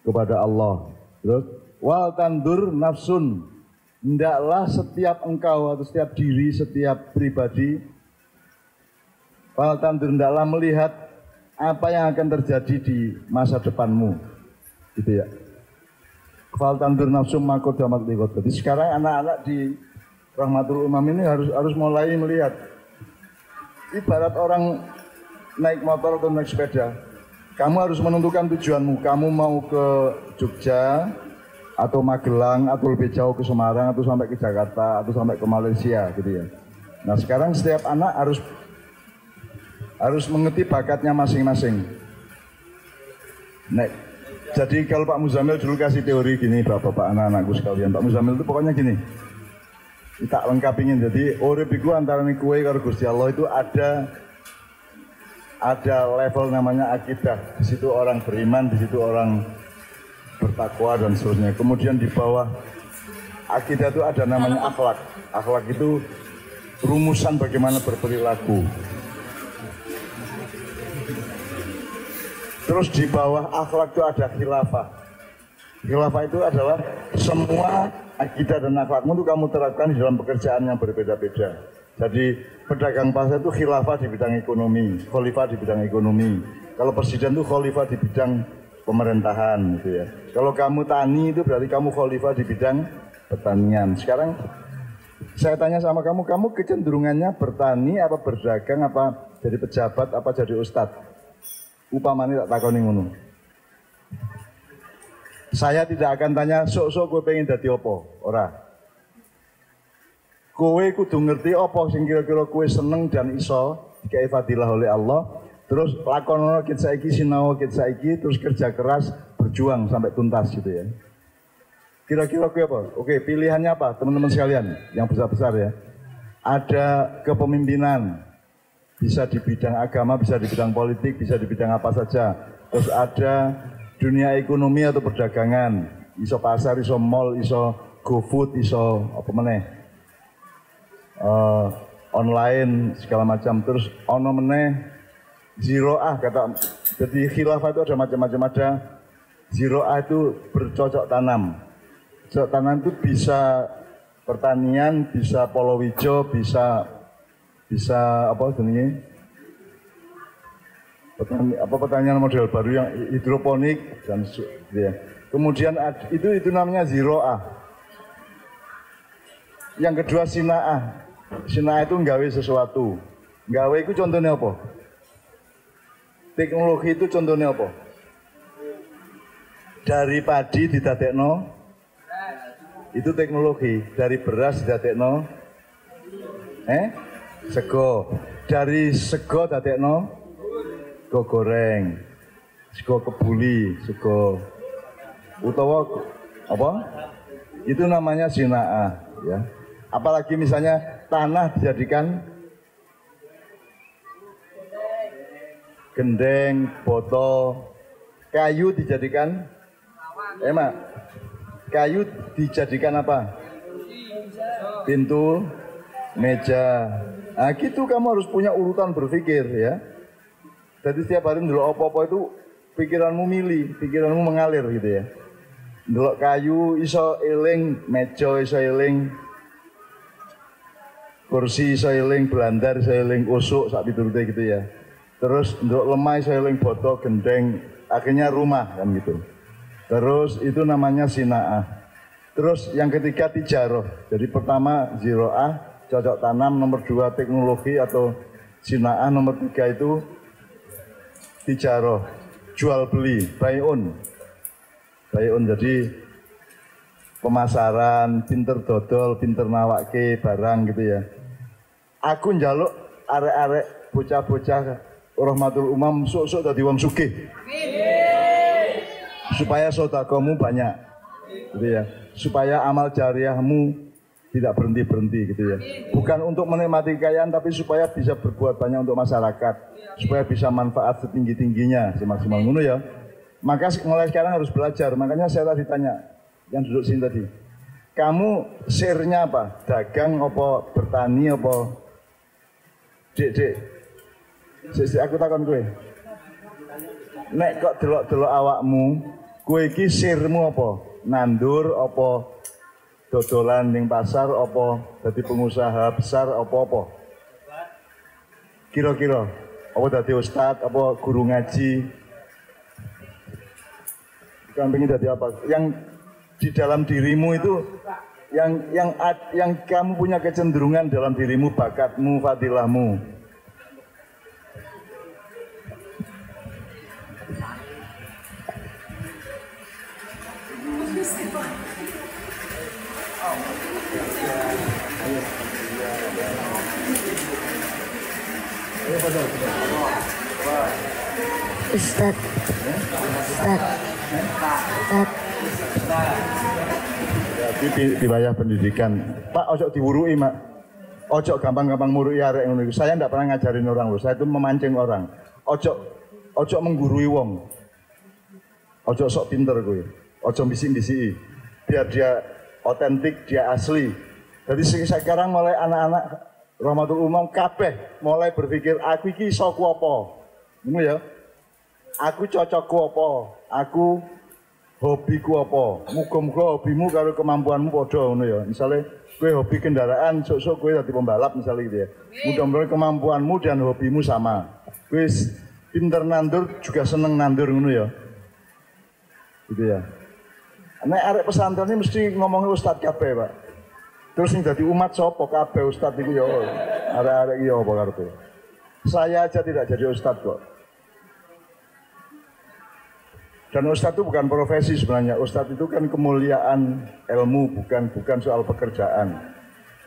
kepada Allah. Terus wal tandur nafsun, hendaklah setiap engkau atau setiap diri, setiap pribadi, wal tandur, hendaklah melihat apa yang akan terjadi di masa depanmu, gitu ya. fal tandur nafsum mako damat liqot. Jadi sekarang anak-anak di Rahmatul Umam ini harus mulai melihat ibarat orang naik motor atau naik sepeda. Kamu harus menentukan tujuanmu. Kamu mau ke Jogja atau Magelang atau lebih jauh ke Semarang atau sampai ke Jakarta atau sampai ke Malaysia gitu ya. Nah, sekarang setiap anak harus mengerti bakatnya masing-masing. Nah, jadi kalau Pak Muzamil dulu kasih teori gini, bapak-bapak anak-anakku sekalian. Pak Muzamil itu pokoknya gini. Kita lengkapin. Jadi urip iku antara kue karo Gusti Allah itu ada level namanya akidah. Di situ orang beriman, di situ orang bertakwa dan seterusnya. Kemudian di bawah akidah itu ada namanya akhlak. Akhlak itu rumusan bagaimana berperilaku. Terus di bawah akhlak itu ada khilafah. Khilafah itu adalah semua akidah dan akhlakmu itu kamu terapkan di dalam pekerjaan yang berbeda-beda. Jadi pedagang pasar itu khilafah di bidang ekonomi, khalifah di bidang ekonomi. Kalau presiden itu khalifah di bidang pemerintahan gitu ya. Kalau kamu tani itu berarti kamu khalifah di bidang pertanian. Sekarang saya tanya sama kamu kecenderungannya bertani apa berdagang apa jadi pejabat apa jadi ustadz? Upamane tak takoni ngono. Saya tidak akan tanya sok-sok kowe pengen dadi apa, ora. Kowe kudu ngerti apa sing kira-kira kowe seneng dan iso dikai fadilah oleh Allah. Terus lakonono kit saiki sinau kit saiki terus kerja keras berjuang sampai tuntas gitu ya. Kira-kira kowe apa? Oke, pilihannya apa teman-teman sekalian yang besar-besar ya. Ada kepemimpinan, bisa di bidang agama, bisa di bidang politik, bisa di bidang apa saja. Terus ada dunia ekonomi atau perdagangan, iso pasar, iso mall, iso GoFood, iso apa meneh, online segala macam. Terus ono meneh ziroah kata. Jadi khilafah itu ada macam-macam. Ada ziroah itu bercocok tanam. Bercocok tanam itu bisa pertanian, bisa polowijo, bisa apa jenisnya pertanian model baru yang hidroponik dan ya. Kemudian itu namanya ziroah. Yang kedua sinaah. Sinaah itu nggawe sesuatu. Nggawe itu contohnya apa? Teknologi itu contohnya apa? Dari padi didadekno itu teknologi. Dari beras didadekno sego. Dari sego dadekno sego goreng, sego kebuli, sego utawa apa? Itu namanya sinaah ya. Apalagi misalnya tanah dijadikan gendeng, botol, kayu dijadikan kayu dijadikan apa? Pintu, meja. Nah gitu kamu harus punya urutan berpikir ya. Jadi setiap hari ndelok apa-apa itu pikiranmu milih, pikiranmu mengalir gitu ya. Ndelok kayu iso eling, meja iso eling, kursi iso eling, belandar iso eling, usuk sak piturute gitu ya. Terus ndelok lemah iso eling, botol, gendeng, akhirnya rumah kan gitu. Terus itu namanya sinaah. Terus yang ketiga tijaroh. Jadi pertama ziroah, cocok tanam, nomor 2 teknologi atau sinaah, nomor 3 itu tijaroh, jual beli, buy on. Jadi pemasaran, pinter dodol, pinter nawake barang gitu ya. Aku njaluk arek-arek bocah-bocah Rahmatul Umam sok-sok dadi wong sugih. Supaya sedekahmu banyak. Gitu ya. Supaya amal jariahmu tidak berhenti-berhenti gitu ya. Bukan untuk menikmati kekayaan tapi supaya bisa berbuat banyak untuk masyarakat. Supaya bisa manfaat setinggi-tingginya, semaksimal ngono ya. Maka mulai sekarang harus belajar. Makanya saya tadi tanya yang duduk sini tadi. Kamu sirnya apa? Dagang apa bertani apa? Dek. Aku takon kowe. Nek kok delok-delok awakmu, kowe iki sirmu apa? Nandur apa? Dodolan ning pasar apa dadi pengusaha besar apa-apa? Kira-kira apa dadi ustad apa guru ngaji? Kan pengen dadi apa? Yang di dalam dirimu itu yang kamu punya kecenderungan dalam dirimu, bakatmu, fadilahmu. Ustaz. Jadi dibayar pendidikan. Pak, ojo diwurui, Mak. Ojo gampang-gampang murui arek ngono iku. Saya ndak pernah ngajarin orang loh. Saya itu memancing orang. Ojo menggurui wong. Ojo sok pinter kowe. Ojo bisik-bisiki. Biar dia otentik, dia asli. Jadi sekarang mulai anak-anak Rahmatul Umam kabeh mulai berpikir aku iki iso ku apa. Ngono ya. Aku cocokku apa? Aku hobiku apa? Muga-muga hobimu karo kemampuanmu padha ngono ya. Misale kowe hobi kendaraan, sok-sok kowe dadi pembalap misalnya gitu ya. Mudah-mudahan kemampuanmu dan hobimu sama. Kowe pinter nandur juga seneng nandur ngono ya. Gitu ya. Nek arek pesantren ini mesti ngomongnya ustad kabeh, Pak. Terus sing dadi umat sapa kabeh ustad iku ya. Arek-arek iki apa karepe? Saya aja tidak jadi ustad kok. Dan ustadz itu bukan profesi sebenarnya. Ustadz itu kan kemuliaan ilmu, bukan soal pekerjaan.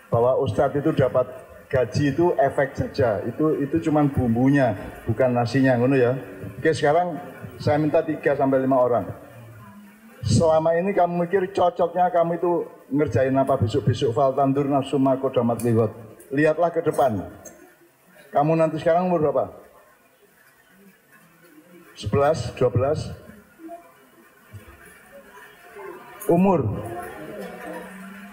Bahwa ustadz itu dapat gaji itu efek saja. Itu cuma bumbunya, bukan nasinya, ngono ya. Oke, sekarang saya minta 3 sampai 5 orang. Selama ini kamu mikir cocoknya kamu itu ngerjain apa besok-besok, fal tandur nafsu makodamat liwat. Lihatlah ke depan. Kamu nanti sekarang umur berapa? 11, 12? Umur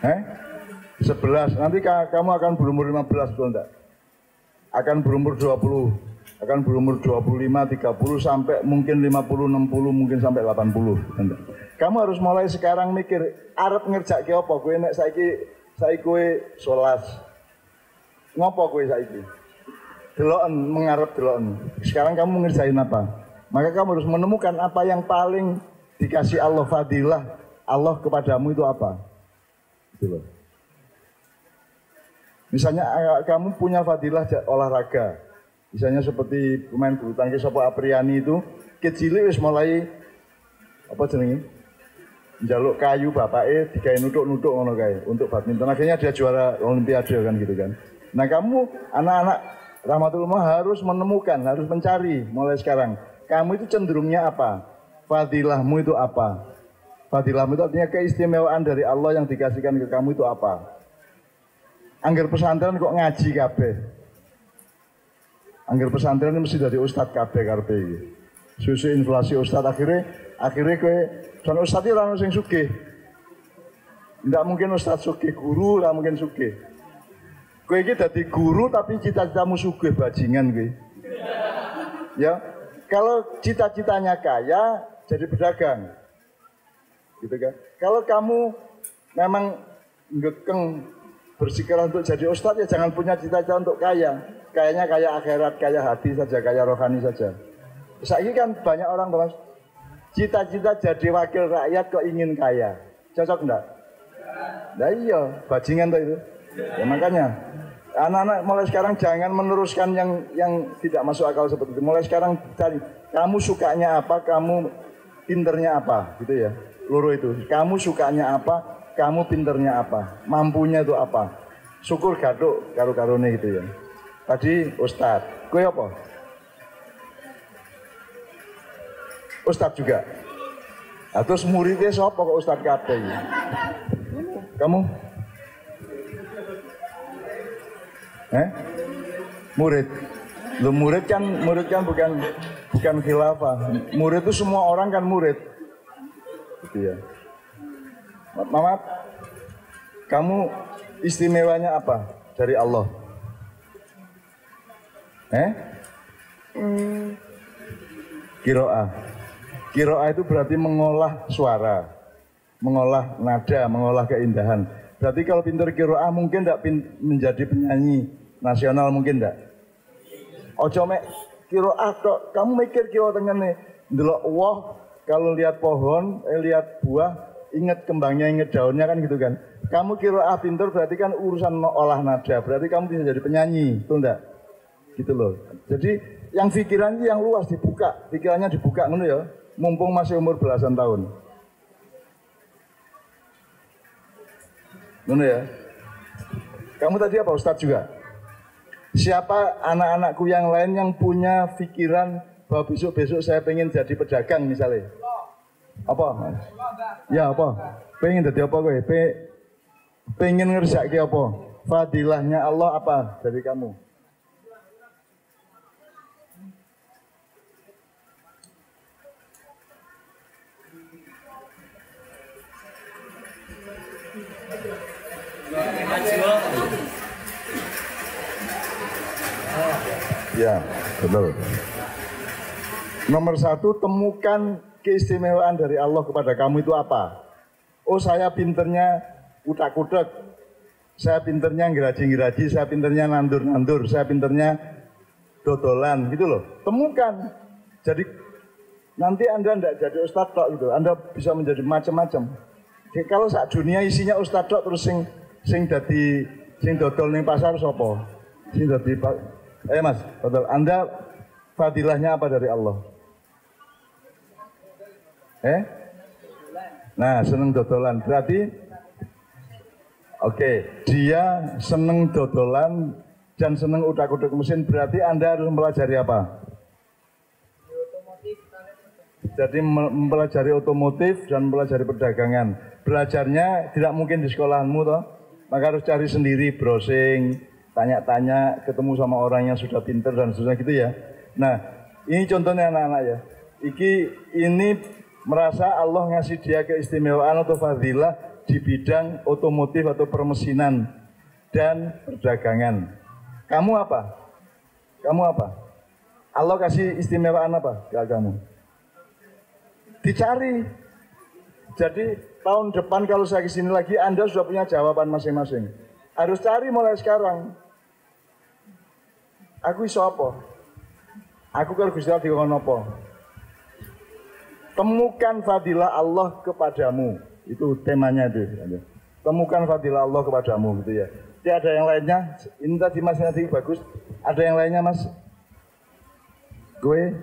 11, nanti kamu akan berumur 15, betul enggak? Akan berumur 20, akan berumur 25, 30, sampai mungkin 50, 60, mungkin sampai 80. Enggak. Kamu harus mulai sekarang mikir, arep ngerjake apa? Kowe nek saiki kowe 11. Ngopo kowe saiki? Deloken, mengarep deloken. Sekarang kamu ngerjain apa? Maka kamu harus menemukan apa yang paling dikasih Allah fadilah Allah kepadamu itu apa? Gitu loh. Misalnya kamu punya fadilah olahraga. Misalnya seperti pemain bulu tangkis Sopo Apriani itu kecil wis mulai apa jenenge? Njaluk kayu bapake digawe nutuk-nutuk ngono kae untuk badminton. Akhirnya dia juara olimpiade kan gitu kan. Nah, kamu anak-anak Rahmatul Umam harus menemukan, harus mencari mulai sekarang. Kamu itu cenderungnya apa? Fadilahmu itu apa? Fadilahmu itu artinya keistimewaan dari Allah yang dikasihkan ke kamu itu apa? Angger pesantren kok ngaji kabeh. Angger pesantren mesti dari ustad kabeh karepe iki. Susu inflasi ustad akhirnya kowe dan ustad iki ora ono sing sugih. Ndak mungkin ustad sugih, guru ora mungkin sugih. Kowe iki dadi guru tapi cita-citamu sugih bajingan kowe. Ya, kalau cita-citanya kaya jadi pedagang. Gitu kan? Kalau kamu memang ngekeng bersikeras untuk jadi ustadz ya jangan punya cita-cita untuk kaya. Kayaknya kaya akhirat, kaya hati saja, kaya rohani saja. Saiki kan banyak orang bahas cita-cita jadi wakil rakyat kok ingin kaya. Cocok enggak? Nah iya, bajingan tuh itu. Ya makanya anak-anak mulai sekarang jangan meneruskan yang tidak masuk akal seperti itu. Mulai sekarang cari kamu sukanya apa, kamu pinternya apa, gitu ya. Loro itu, kamu sukanya apa, kamu pinternya apa, mampunya itu apa. Syukur gaduk karo-karone gitu ya. Tadi ustad, kowe apa? Ustad juga. Nah, terus muridnya sapa kok ustad kabeh iki? Kamu? Murid. Loh, murid kan bukan khilafah. Murid itu semua orang kan murid. Gitu ya. Mamat, kamu istimewanya apa dari Allah? Kiro'ah. Kiro'ah itu berarti mengolah suara, mengolah nada, mengolah keindahan. Berarti kalau pintar kiro'ah mungkin tidak menjadi penyanyi nasional, mungkin tidak? Ojo mek kiro'ah kok, kamu mikir kiro'ah tengene ndelok wah. Kalau lihat pohon, lihat buah, ingat kembangnya, ingat daunnya kan gitu kan. Kamu qiraah pinter berarti kan urusan olah nada, berarti kamu bisa jadi penyanyi, betul enggak? Gitu loh. Jadi yang pikirannya yang luas dibuka, pikirannya dibuka ngono ya, mumpung masih umur belasan tahun. Ngono ya. Kamu tadi apa Ustadz juga? Siapa anak-anakku yang lain yang punya pikiran bahwa besok-besok saya pengen jadi pedagang misalnya? Apa? Ya apa? Pengen jadi apa gue? Pengen ngerjain apa? Fadilahnya Allah apa dari kamu? Ya, betul. Nomor satu, temukan keistimewaan dari Allah kepada kamu itu apa? Oh, saya pinternya utak-utak, saya pinternya ngeraji-ngeraji, saya pinternya nandur-nandur, saya pinternya dodolan, gitu loh. Temukan. Jadi nanti Anda tidak jadi ustadz tok gitu, Anda bisa menjadi macam-macam. Kalau saat dunia isinya ustadz tok terus sing dodol ning pasar sapa? Sing dadi Mas, betul. Anda fadilahnya apa dari Allah? Nah, seneng dodolan. Berarti oke, dia seneng dodolan dan seneng utak-utak mesin, berarti Anda harus mempelajari apa? Jadi mempelajari otomotif dan mempelajari perdagangan. Belajarnya tidak mungkin di sekolahanmu toh. Maka harus cari sendiri, browsing, tanya-tanya, ketemu sama orang yang sudah pinter dan seterusnya gitu ya. Nah, ini contohnya anak-anak ya. Ini merasa Allah ngasih dia keistimewaan atau fadilah di bidang otomotif atau permesinan dan perdagangan. Kamu apa? Kamu apa? Allah kasih istimewaan apa ke kamu? Dicari. Jadi tahun depan kalau saya kesini lagi, Anda sudah punya jawaban masing-masing. Harus cari mulai sekarang. Aku iso apa? Aku kalau Gusti Allah dikon apa? Temukan fadilah Allah kepadamu. Itu temanya itu. Temukan fadilah Allah kepadamu gitu ya. Jadi ada yang lainnya? Ini tadi Mas nanti bagus. Ada yang lainnya Mas? Gue?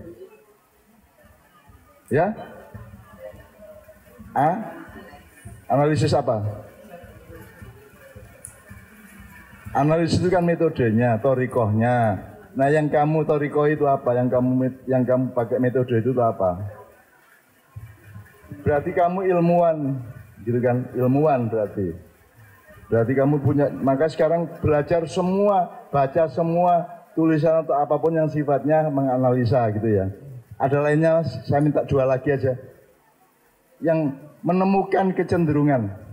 Ya? Analisis apa? Analisis itu kan metodenya, torikohnya. Nah, yang kamu torikoh itu apa? Yang kamu pakai metode itu apa? Berarti kamu ilmuwan, gitu kan? Ilmuwan berarti. Berarti kamu punya. Maka sekarang belajar semua, baca semua tulisan atau apapun yang sifatnya menganalisa, gitu ya. Ada lainnya, Mas? Saya minta 2 lagi aja. Yang menemukan kecenderungan.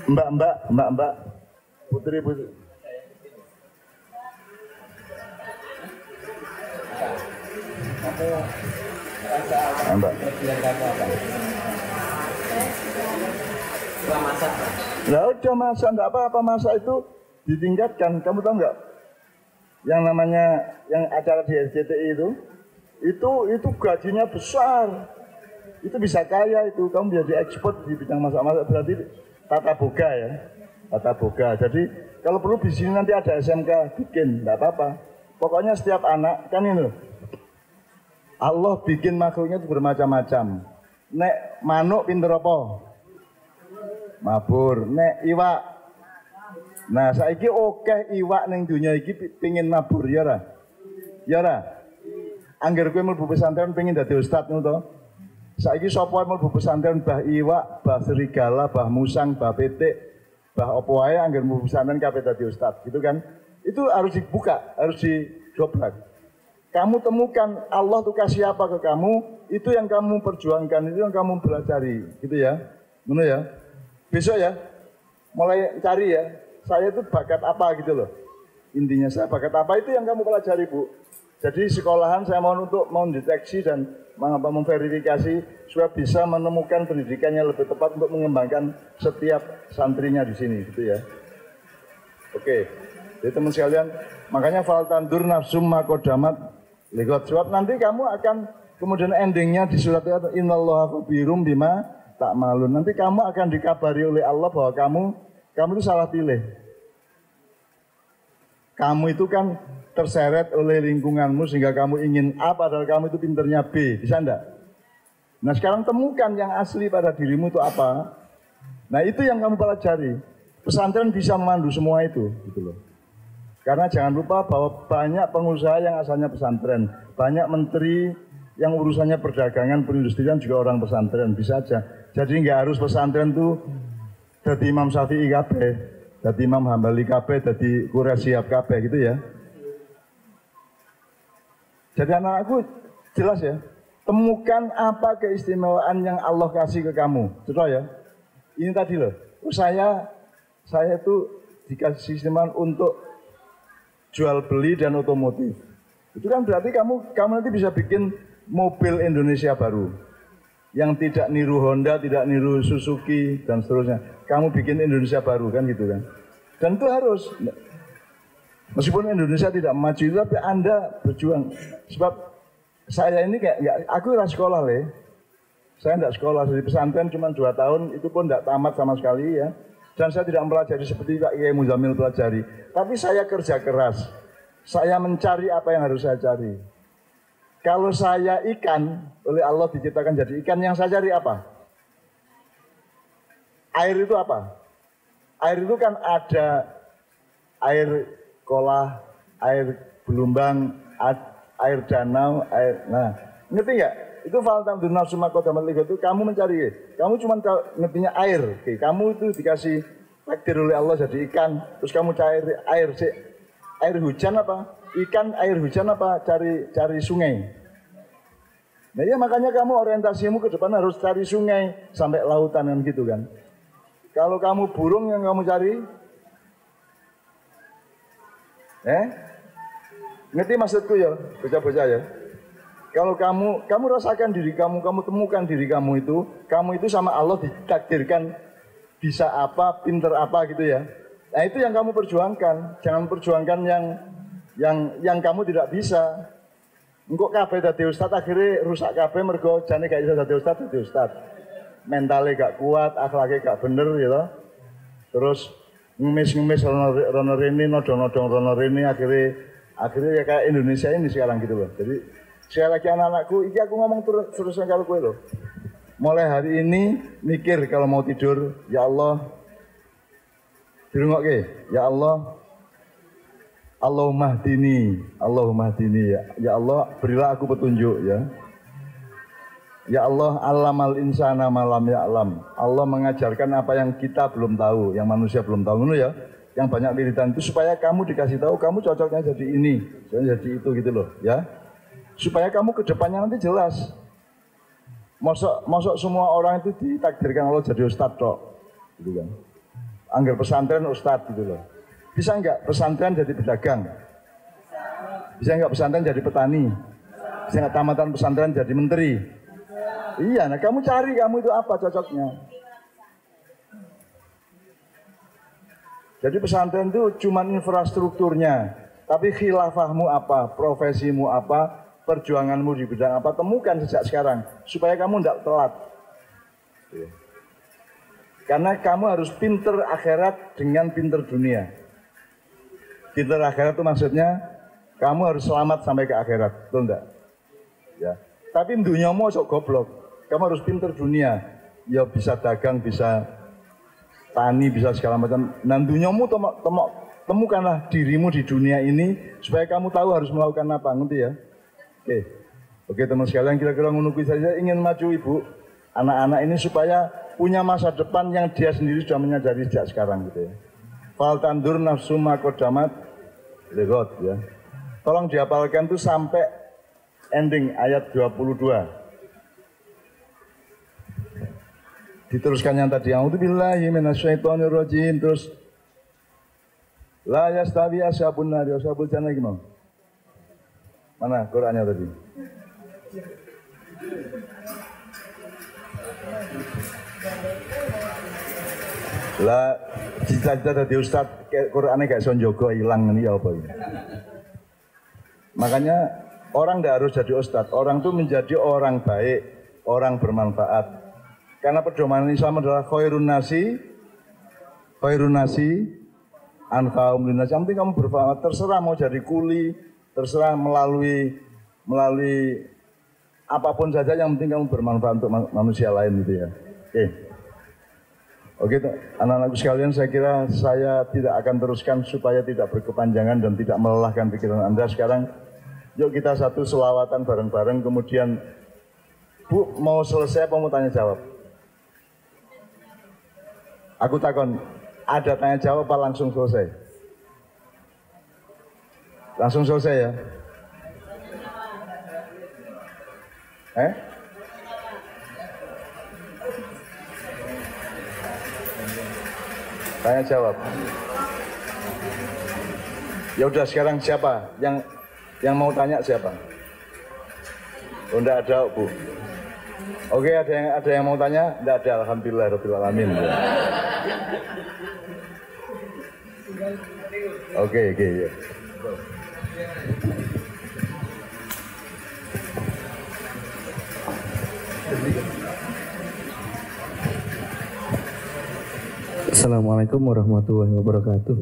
Mbak, putri. Mbak. Lah udah masak, enggak apa-apa, masak itu ditingkatkan. Kamu tahu enggak? Yang namanya yang acara di SCTI itu gajinya besar. Itu bisa kaya itu, kamu bisa diekspor di bidang masak-masak, berarti tata boga ya, tata boga. Jadi kalau perlu di sini nanti ada SMK bikin, enggak apa-apa. Pokoknya setiap anak kan ini loh, Allah bikin makhluknya itu bermacam-macam. Nek manuk pinter apa? Mabur. Nek iwak. Nah saiki oke iwak ning dunia iki pengin mabur ya ra? Ya ra? Angger kowe mlebu pesantren pengin dadi ustaz ngono to? Saiki sapa mlebu pesantren bah iwak, bah serigala, bah musang, bah petik, bah opo wae angger mlebu pesantren kabeh dadi ustaz, gitu kan? Itu harus dibuka, harus didobrak. Kamu temukan Allah tuh kasih apa ke kamu, itu yang kamu perjuangkan, itu yang kamu pelajari, gitu ya. Benar ya? Besok ya, mulai cari ya, saya itu bakat apa gitu loh. Intinya saya bakat apa itu yang kamu pelajari, Bu. Jadi sekolahan saya mohon untuk mendeteksi dan memverifikasi supaya bisa menemukan pendidikan yang lebih tepat untuk mengembangkan setiap santrinya di sini, gitu ya. Oke, jadi teman sekalian, makanya fal tandur nafsum makodamat Lihat sebab nanti kamu akan kemudian endingnya di surat itu innallaha khabirum bima ta'malun. Nanti kamu akan dikabari oleh Allah bahwa kamu itu salah pilih. Kamu itu kan terseret oleh lingkunganmu sehingga kamu ingin A padahal kamu itu pinternya B. Bisa enggak? Nah sekarang temukan yang asli pada dirimu itu apa. Nah itu yang kamu pelajari. Pesantren bisa memandu semua itu gitu loh. Karena jangan lupa bahwa banyak pengusaha yang asalnya pesantren, banyak menteri yang urusannya perdagangan, perindustrian juga orang pesantren, bisa aja. Jadi nggak harus pesantren tuh jadi Imam Syafi'i kabeh, jadi Imam Hambali kabeh, jadi Quraisy kabeh gitu ya. Jadi anak-anakku jelas ya, temukan apa keistimewaan yang Allah kasih ke kamu. Contoh ya, ini tadi loh, saya tuh dikasih keistimewaan untuk jual beli dan otomotif. Itu kan berarti kamu nanti bisa bikin mobil Indonesia baru yang tidak niru Honda, tidak niru Suzuki dan seterusnya. Kamu bikin Indonesia baru kan gitu kan. Dan itu harus, meskipun Indonesia tidak maju tapi Anda berjuang. Sebab saya ini kayak aku nggak sekolah saya nggak sekolah di pesantren cuma 2 tahun, itu pun nggak tamat sama sekali ya. Dan saya tidak mempelajari seperti Pak Kiai Muzamil pelajari. Tapi saya kerja keras. Saya mencari apa yang harus saya cari. Kalau saya ikan, oleh Allah diciptakan jadi ikan, yang saya cari apa? Air itu apa? Air itu kan ada air kolah, air belumbang, air danau, nah, ngerti nggak? Itu faltam nafsu maqadamat liga itu kamu mencari. Kamu cuma ngertinya air. Oke, kamu itu dikasih takdir oleh Allah jadi ikan, terus kamu cari air hujan apa? Ikan air hujan apa? Cari sungai. Nah ya makanya kamu orientasimu ke depan harus cari sungai sampai lautan kan gitu kan. Kalau kamu burung yang kamu cari, ngerti maksudku ya, bocah-bocah ya. Kalau kamu rasakan diri kamu temukan diri kamu itu sama Allah ditakdirkan bisa apa, pinter apa gitu ya. Nah itu yang kamu perjuangkan, jangan perjuangkan yang kamu tidak bisa. Engkau kabeh dadi ustad akhirnya rusak kabeh mergo jane gak iso dadi ustad. Mentalnya gak kuat, akhlaknya gak bener gitu. Terus ngemis rono rene, nodong-nodong rono rene akhirnya ya kayak Indonesia ini sekarang gitu loh. Jadi sekali lagi anak-anakku, ini aku ngomong terusnya kalau gue loh. Mulai hari ini mikir kalau mau tidur, ya Allah, dirungokke, ya Allah, Allahumma hdini, ya Allah, berilah aku petunjuk ya. Ya Allah, allamal insana malam ya alam. Allah mengajarkan apa yang kita belum tahu, yang manusia belum tahu ya. Yang banyak wiridan itu supaya kamu dikasih tahu kamu cocoknya jadi ini, jadi itu gitu loh ya. Supaya kamu ke depannya nanti jelas. Mosok semua orang itu ditakdirkan Allah jadi ustadz tok, gitu kan. Anggar pesantren ustadz gitu loh. Bisa enggak pesantren jadi pedagang? Bisa enggak pesantren jadi petani? Bisa enggak tamatan pesantren jadi menteri? Iya, nah kamu cari kamu itu apa cocoknya. Jadi pesantren itu cuma infrastrukturnya, tapi khilafahmu apa, profesimu apa, perjuanganmu di bidang apa, temukan sejak sekarang supaya kamu tidak telat. Karena kamu harus pinter akhirat dengan pinter dunia. Pinter akhirat itu maksudnya kamu harus selamat sampai ke akhirat, betul enggak? Ya. Tapi duniamu sok goblok. Kamu harus pinter dunia. Ya bisa dagang, bisa tani, bisa segala macam. Dan duniamu temukanlah dirimu di dunia ini supaya kamu tahu harus melakukan apa, ngerti ya? Oke teman sekalian, kira-kira menunggu saja ingin maju ibu anak-anak ini supaya punya masa depan yang dia sendiri sudah menyadari sejak sekarang gitu ya. Fal tandur nafsu maqadamat ligot ya. Tolong dihafalkan tuh sampai ending ayat 22. Diteruskan yang tadi, a'udzubillahi minasyaitonirrajim, terus la yastawi ashabun nar wa ashabul jannah gimana? Mana Qurannya tadi? Lah cita-cita dari Ustadz Qurannya gak son jogo hilang ini ya apa ini? Makanya Orang tidak harus jadi ustadz, orang itu menjadi orang baik, orang bermanfaat. Karena pedoman Islam adalah khairun nasi anfa'um linnas. Yang penting kamu bermanfaat, terserah mau jadi kuli, terserah melalui apapun saja, yang penting kamu bermanfaat untuk manusia lain gitu ya. Oke, anak-anakku sekalian, saya kira saya tidak akan teruskan supaya tidak berkepanjangan dan tidak melelahkan pikiran Anda. Sekarang yuk kita satu selawatan bareng-bareng, kemudian Bu mau selesai apa mau tanya jawab? Aku takon, ada tanya jawab apa langsung selesai? Langsung selesai ya? Tanya jawab. Ya udah, sekarang siapa yang mau tanya siapa? Oh, enggak ada, Bu. Oke, ada yang mau tanya? Enggak ada, alhamdulillah rabbil alamin. Oke, ya. Assalamualaikum warahmatullahi wabarakatuh.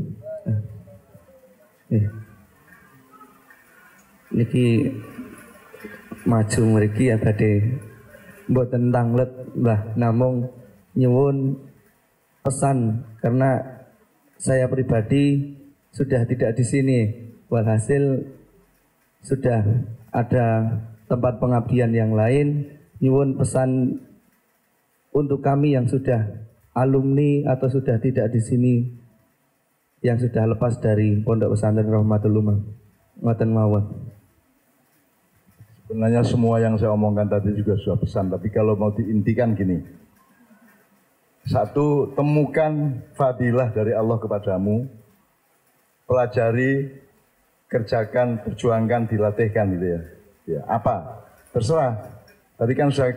Niki maju mriki ya badhe mboten tanglet Mbah, namung nyuwun pesan karena saya pribadi sudah tidak di sini. Walhasil sudah ada tempat pengabdian yang lain. Nyuwun pesan untuk kami yang sudah alumni atau sudah tidak di sini, yang sudah lepas dari Pondok Pesantren Rahmatul Umam. Ngoten mawon. Sebenarnya semua yang saya omongkan tadi juga sudah pesan, tapi kalau mau diintikan gini. Satu, temukan fadilah dari Allah kepadamu, pelajari, kerjakan, perjuangkan, dilatihkan gitu ya. Ya, apa? Terserah. Tadi kan saya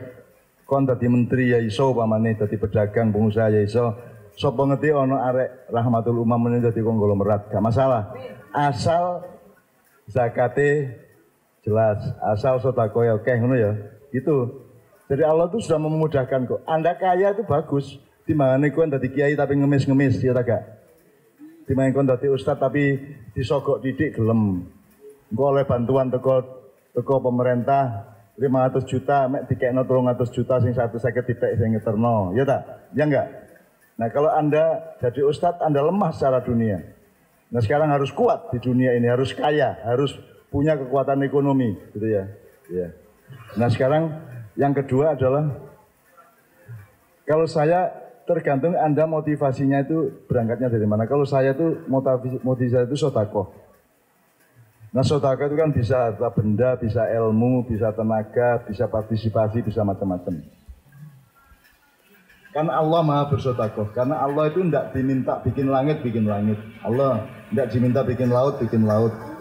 kon dadi menteri ya iso, pamane dadi pedagang, pengusaha ya iso. Sapa ngerti ana arek Rahmatul Umam meneh dadi konglomerat, gak masalah. Asal zakate jelas, asal sedekah oke ngono ya. Gitu. Jadi Allah itu sudah memudahkan kok. Anda kaya itu bagus. Timbangane kowe dadi kiai tapi ngemis-ngemis ya ta gak? Timbangane kowe dadi ustaz tapi disogok didik gelem. Engko oleh bantuan teko pemerintah 500 juta, mek dikekno 300 juta, sing 150 dipek sing ngeterno, ya tak? Ya enggak? Nah kalau Anda jadi ustadz, Anda lemah secara dunia. Nah sekarang harus kuat di dunia ini, harus kaya, harus punya kekuatan ekonomi, gitu ya. Ya. Nah sekarang yang kedua adalah, kalau saya tergantung Anda motivasinya itu berangkatnya dari mana. Kalau saya itu motivasi itu sedekah. Nah sedekah itu kan bisa harta benda, bisa ilmu, bisa tenaga, bisa partisipasi, bisa macam-macam. Karena Allah maha bersedekah. Karena Allah itu tidak diminta bikin langit. Allah tidak diminta bikin laut.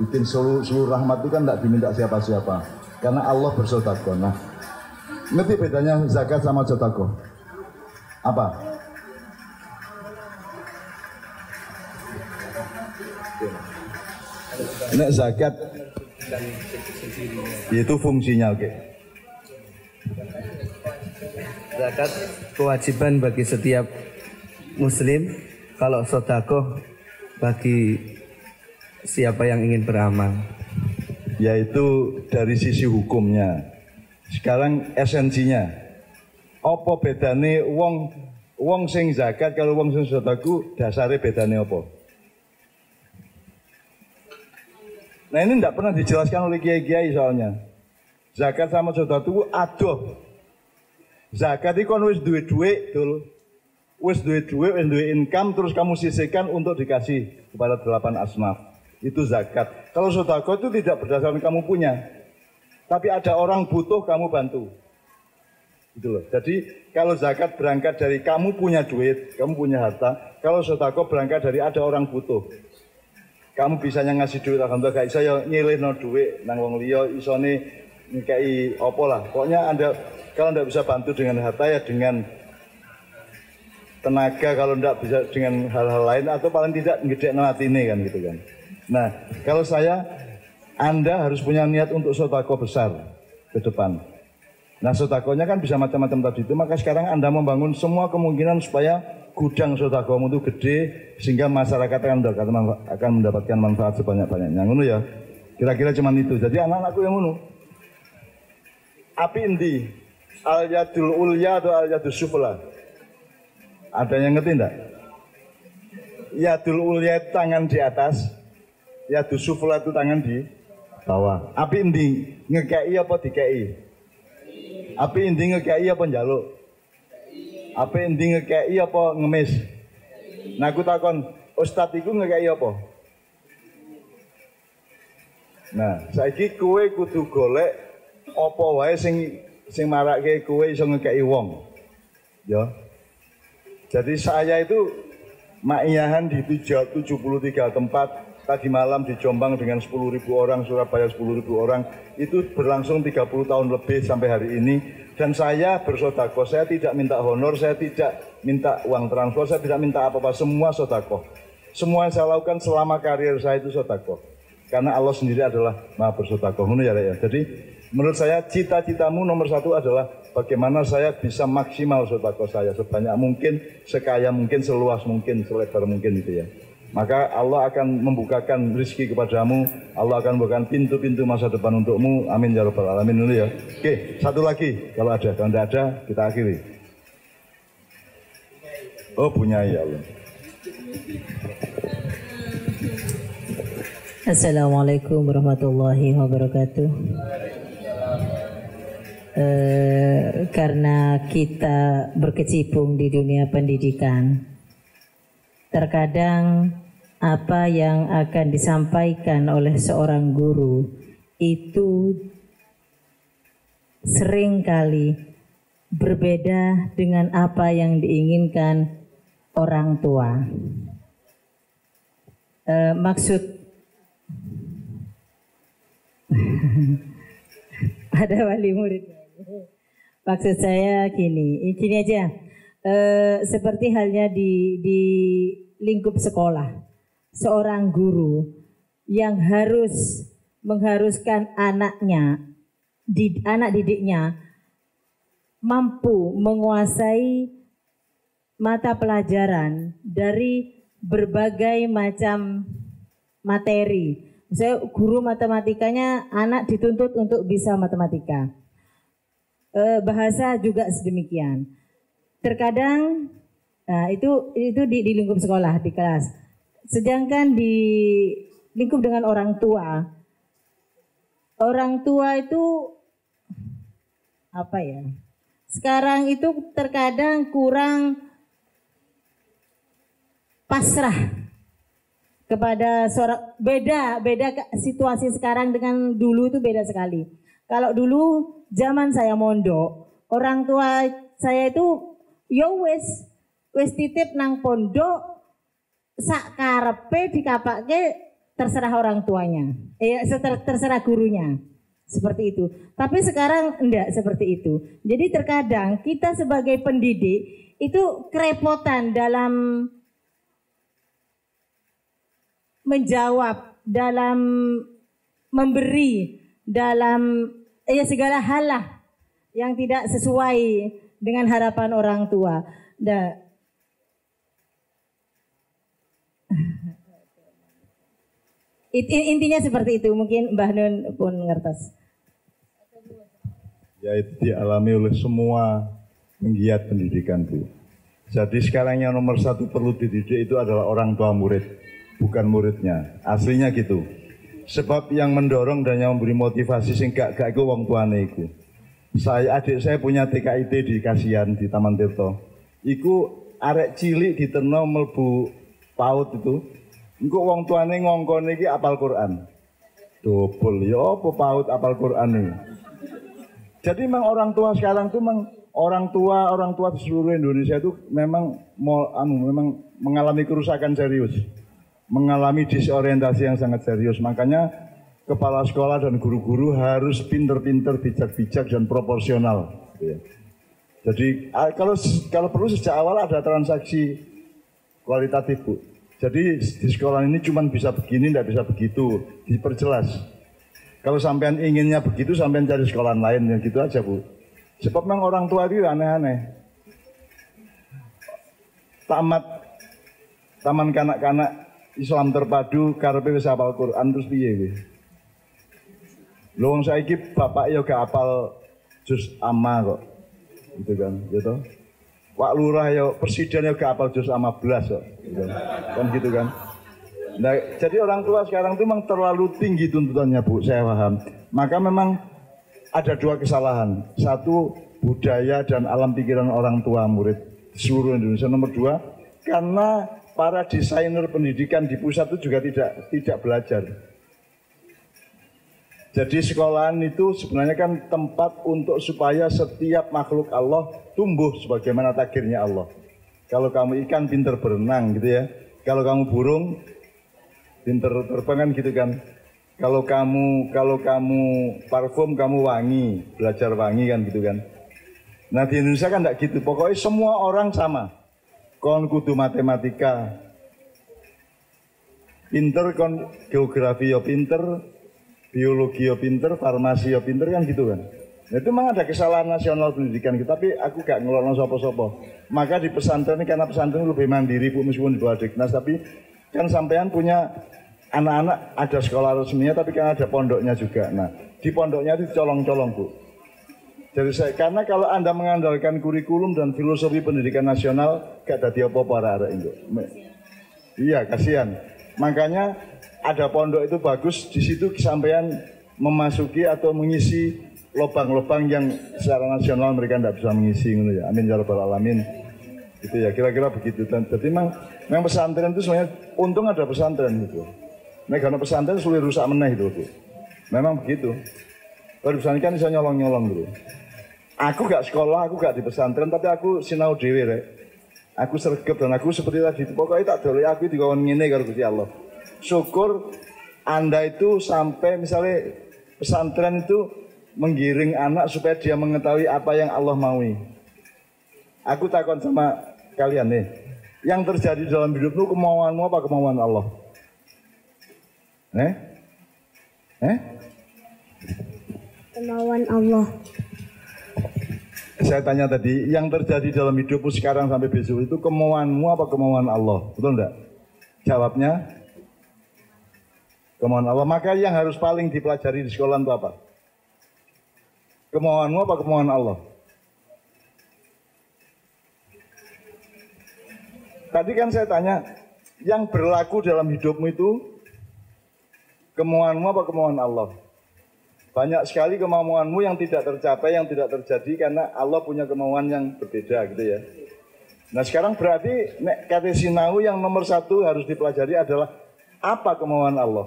Bikin seluruh rahmat itu kan tidak diminta siapa-siapa. Karena Allah bersedekah. Nah, ngerti bedanya zakat sama sedekah? Apa? Nek zakat itu fungsinya oke. Zakat kewajiban bagi setiap muslim, kalau sedekah bagi siapa yang ingin beramal. Yaitu dari sisi hukumnya. Sekarang esensinya. Apa bedane wong sing zakat kalau wong sing sedekah, dasare bedane apa? Nah ini tidak pernah dijelaskan oleh kiai-kiai soalnya. Zakat sama sedekah itu adoh. Zakat itu kan wis duwe duit, wis duwe income, terus kamu sisihkan untuk dikasih kepada 8 asnaf. Itu zakat. Kalau sedekah itu tidak berdasarkan kamu punya, tapi ada orang butuh kamu bantu. Gitu loh. Jadi kalau zakat berangkat dari kamu punya duit, kamu punya harta. Kalau sedekah berangkat dari ada orang butuh. Kamu bisanya ngasih duit, alhamdulillah, gak iso ya nyilihno duit nang wong liya, isone ngekei apa lah. Pokoknya Anda kalau tidak bisa bantu dengan harta ya dengan tenaga, kalau tidak bisa dengan hal-hal lain, atau paling tidak ngedekno atine kan gitu kan. Nah, kalau saya Anda harus punya niat untuk sodako besar ke depan. Nah sodakonya kan bisa macam-macam tadi itu, maka sekarang Anda membangun semua kemungkinan supaya gudang sodakomu itu gede sehingga masyarakat akan mendapatkan manfaat sebanyak-banyaknya. Ngono ya, kira-kira cuman itu. Jadi anak-anakku yang ngono. Api endi? Al yadul ulya atau al yadul sufla? Ada yang ngerti enggak? Yadul ulya itu tangan di atas, yadul sufla itu tangan di bawah. Api endi? Ngekei apa dikei? Api endi ngekei apa njaluk? Api endi ngekei apa ngemis? Nah aku takon, Ustadz iku ngekei apa? Nah, saiki kowe kudu golek apa wae sing marake kowe iso ngekei wong. Ya. Jadi saya itu ma'iyahan di 73 tempat. Tadi malam di Jombang dengan 10.000 orang, Surabaya 10.000 orang, itu berlangsung 30 tahun lebih sampai hari ini. Dan saya bersodakoh, saya tidak minta honor, saya tidak minta uang transfer, saya tidak minta apa-apa, semua sodakoh. Semua yang saya lakukan selama karir saya itu sodakoh. Karena Allah sendiri adalah maha bersodakoh. Ya. Jadi menurut saya cita-citamu nomor satu adalah bagaimana saya bisa maksimal sodakoh saya sebanyak mungkin, sekaya mungkin, seluas mungkin, selebar mungkin itu ya. Maka Allah akan membukakan rezeki kepadamu, Allah akan membukakan pintu-pintu masa depan untukmu. Amin ya rabbal alamin dulu ya. Oke, satu lagi kalau ada, kalau tidak ada kita akhiri. Oh punya ya Allah. Assalamualaikum warahmatullahi wabarakatuh. Karena kita berkecimpung di dunia pendidikan, terkadang apa yang akan disampaikan oleh seorang guru itu seringkali berbeda dengan apa yang diinginkan orang tua. Maksud ada wali murid. Maksud saya gini aja. Seperti halnya di lingkup sekolah, seorang guru yang harus mengharuskan anak didiknya mampu menguasai mata pelajaran dari berbagai macam materi. Misalnya guru matematikanya, anak dituntut untuk bisa matematika. Bahasa juga sedemikian. Terkadang itu di lingkup sekolah, di kelas. Sedangkan di lingkup dengan orang tua itu apa ya? Sekarang itu terkadang kurang pasrah kepada seorang, beda situasi sekarang dengan dulu itu beda sekali. Kalau dulu zaman saya mondok, orang tua saya itu yo wis titip nang pondok sak karepe dikapake terserah orang tuanya. Terserah gurunya. Seperti itu. Tapi sekarang enggak seperti itu. Jadi terkadang kita sebagai pendidik itu kerepotan dalam menjawab, dalam memberi, dalam segala hal lah yang tidak sesuai dengan harapan orang tua. Intinya seperti itu, mungkin Mbah Nun pun ngertos. Ya itu dialami oleh semua penggiat pendidikan itu. Jadi sekarang yang nomor satu perlu dididik itu adalah orang tua murid, bukan muridnya. Aslinya gitu. Sebab yang mendorong dan yang memberi motivasi sing gak itu wong tuane iku. Adik saya punya TKIT di Kasihan di Taman Tirto. Iku arek cilik diterno mlebu PAUD itu. Engko wong tuane ngongkon iki apal Quran. Dobel ya apa PAUD apal Quran iki. Jadi memang orang tua sekarang tuh orang tua di seluruh Indonesia itu memang mengalami kerusakan serius. Mengalami disorientasi yang sangat serius. Makanya kepala sekolah dan guru-guru harus pinter-pinter, bijak-bijak dan proporsional. Jadi kalau perlu sejak awal ada transaksi kualitatif, Bu. Jadi di sekolah ini cuma bisa begini, tidak bisa begitu, diperjelas. Kalau sampean inginnya begitu, sampean cari sekolah lain yang gitu aja, Bu. Sebab memang orang tua itu aneh-aneh. Taman kanak-kanak Islam terpadu karepe wis hafal Quran terus piye kuwi? Lho wong saiki bapak ya gak hafal juz amma kok. Gitu kan, gitu. Pak Lurah ya presiden ya gak hafal juz amma belas kok. Gitu. Kan gitu kan. Nah, jadi orang tua sekarang itu memang terlalu tinggi tuntutannya, Bu, saya paham. Maka memang ada dua kesalahan. Satu, budaya dan alam pikiran orang tua murid seluruh Indonesia. Nomor dua, karena para desainer pendidikan di pusat itu juga tidak belajar. Jadi sekolahan itu sebenarnya kan tempat untuk supaya setiap makhluk Allah tumbuh sebagaimana takdirnya Allah. Kalau kamu ikan pinter berenang gitu ya. Kalau kamu burung pinter terbang kan gitu kan. Kalau kamu parfum kamu wangi, belajar wangi kan gitu kan. Nah di Indonesia kan enggak gitu. Pokoknya semua orang sama. Kon kudu matematika pinter, kon geografi yo pinter, biologi yo pinter, farmasi yo pinter kan gitu kan. Nah, itu memang ada kesalahan nasional pendidikan kita, tapi aku gak ngelokno sapa-sapa. Maka di pesantren ini karena pesantren lebih mandiri, Bu, meskipun di bawah Diknas, tapi kan sampean punya anak-anak ada sekolah resminya, tapi kan ada pondoknya juga. Nah, di pondoknya itu colong-colong, Bu. Jadi karena kalau Anda mengandalkan kurikulum dan filosofi pendidikan nasional, gak ada apa-apa arek-arek itu. Iya, kasihan. Makanya ada pondok itu bagus, di situ sampean memasuki atau mengisi lubang-lubang yang secara nasional mereka tidak bisa mengisi, gitu ya. Amin ya rabbal alamin. Gitu ya, kira-kira begitu. Jadi memang pesantren itu sebenarnya untung ada pesantren gitu. Nah, karena pesantren sulit rusak meneh itu, Bu. Memang begitu. Kalau di pesantren kan bisa nyolong-nyolong dulu. Aku gak sekolah, aku gak di pesantren, tapi aku sinau dhewe rek. Aku sregep dan aku seperti tadi. Pokoknya tak dolek aku dikon ngene karo Gusti Allah. Syukur Anda itu sampai misalnya pesantren itu menggiring anak supaya dia mengetahui apa yang Allah maui. Aku takon sama kalian nih, yang terjadi dalam hidupmu kemauanmu apa kemauan Allah? Kemauan Allah. Saya tanya tadi, yang terjadi dalam hidupmu sekarang sampai besok itu kemauanmu apa kemauan Allah? Betul enggak? Jawabnya kemauan Allah. Maka yang harus paling dipelajari di sekolah itu apa? Kemauanmu apa kemauan Allah? Tadi kan saya tanya, yang berlaku dalam hidupmu itu kemauanmu apa kemauan Allah? Banyak sekali kemauanmu yang tidak tercapai, yang tidak terjadi karena Allah punya kemauan yang berbeda gitu ya. Nah sekarang berarti kata sinau yang nomor satu harus dipelajari adalah apa kemauan Allah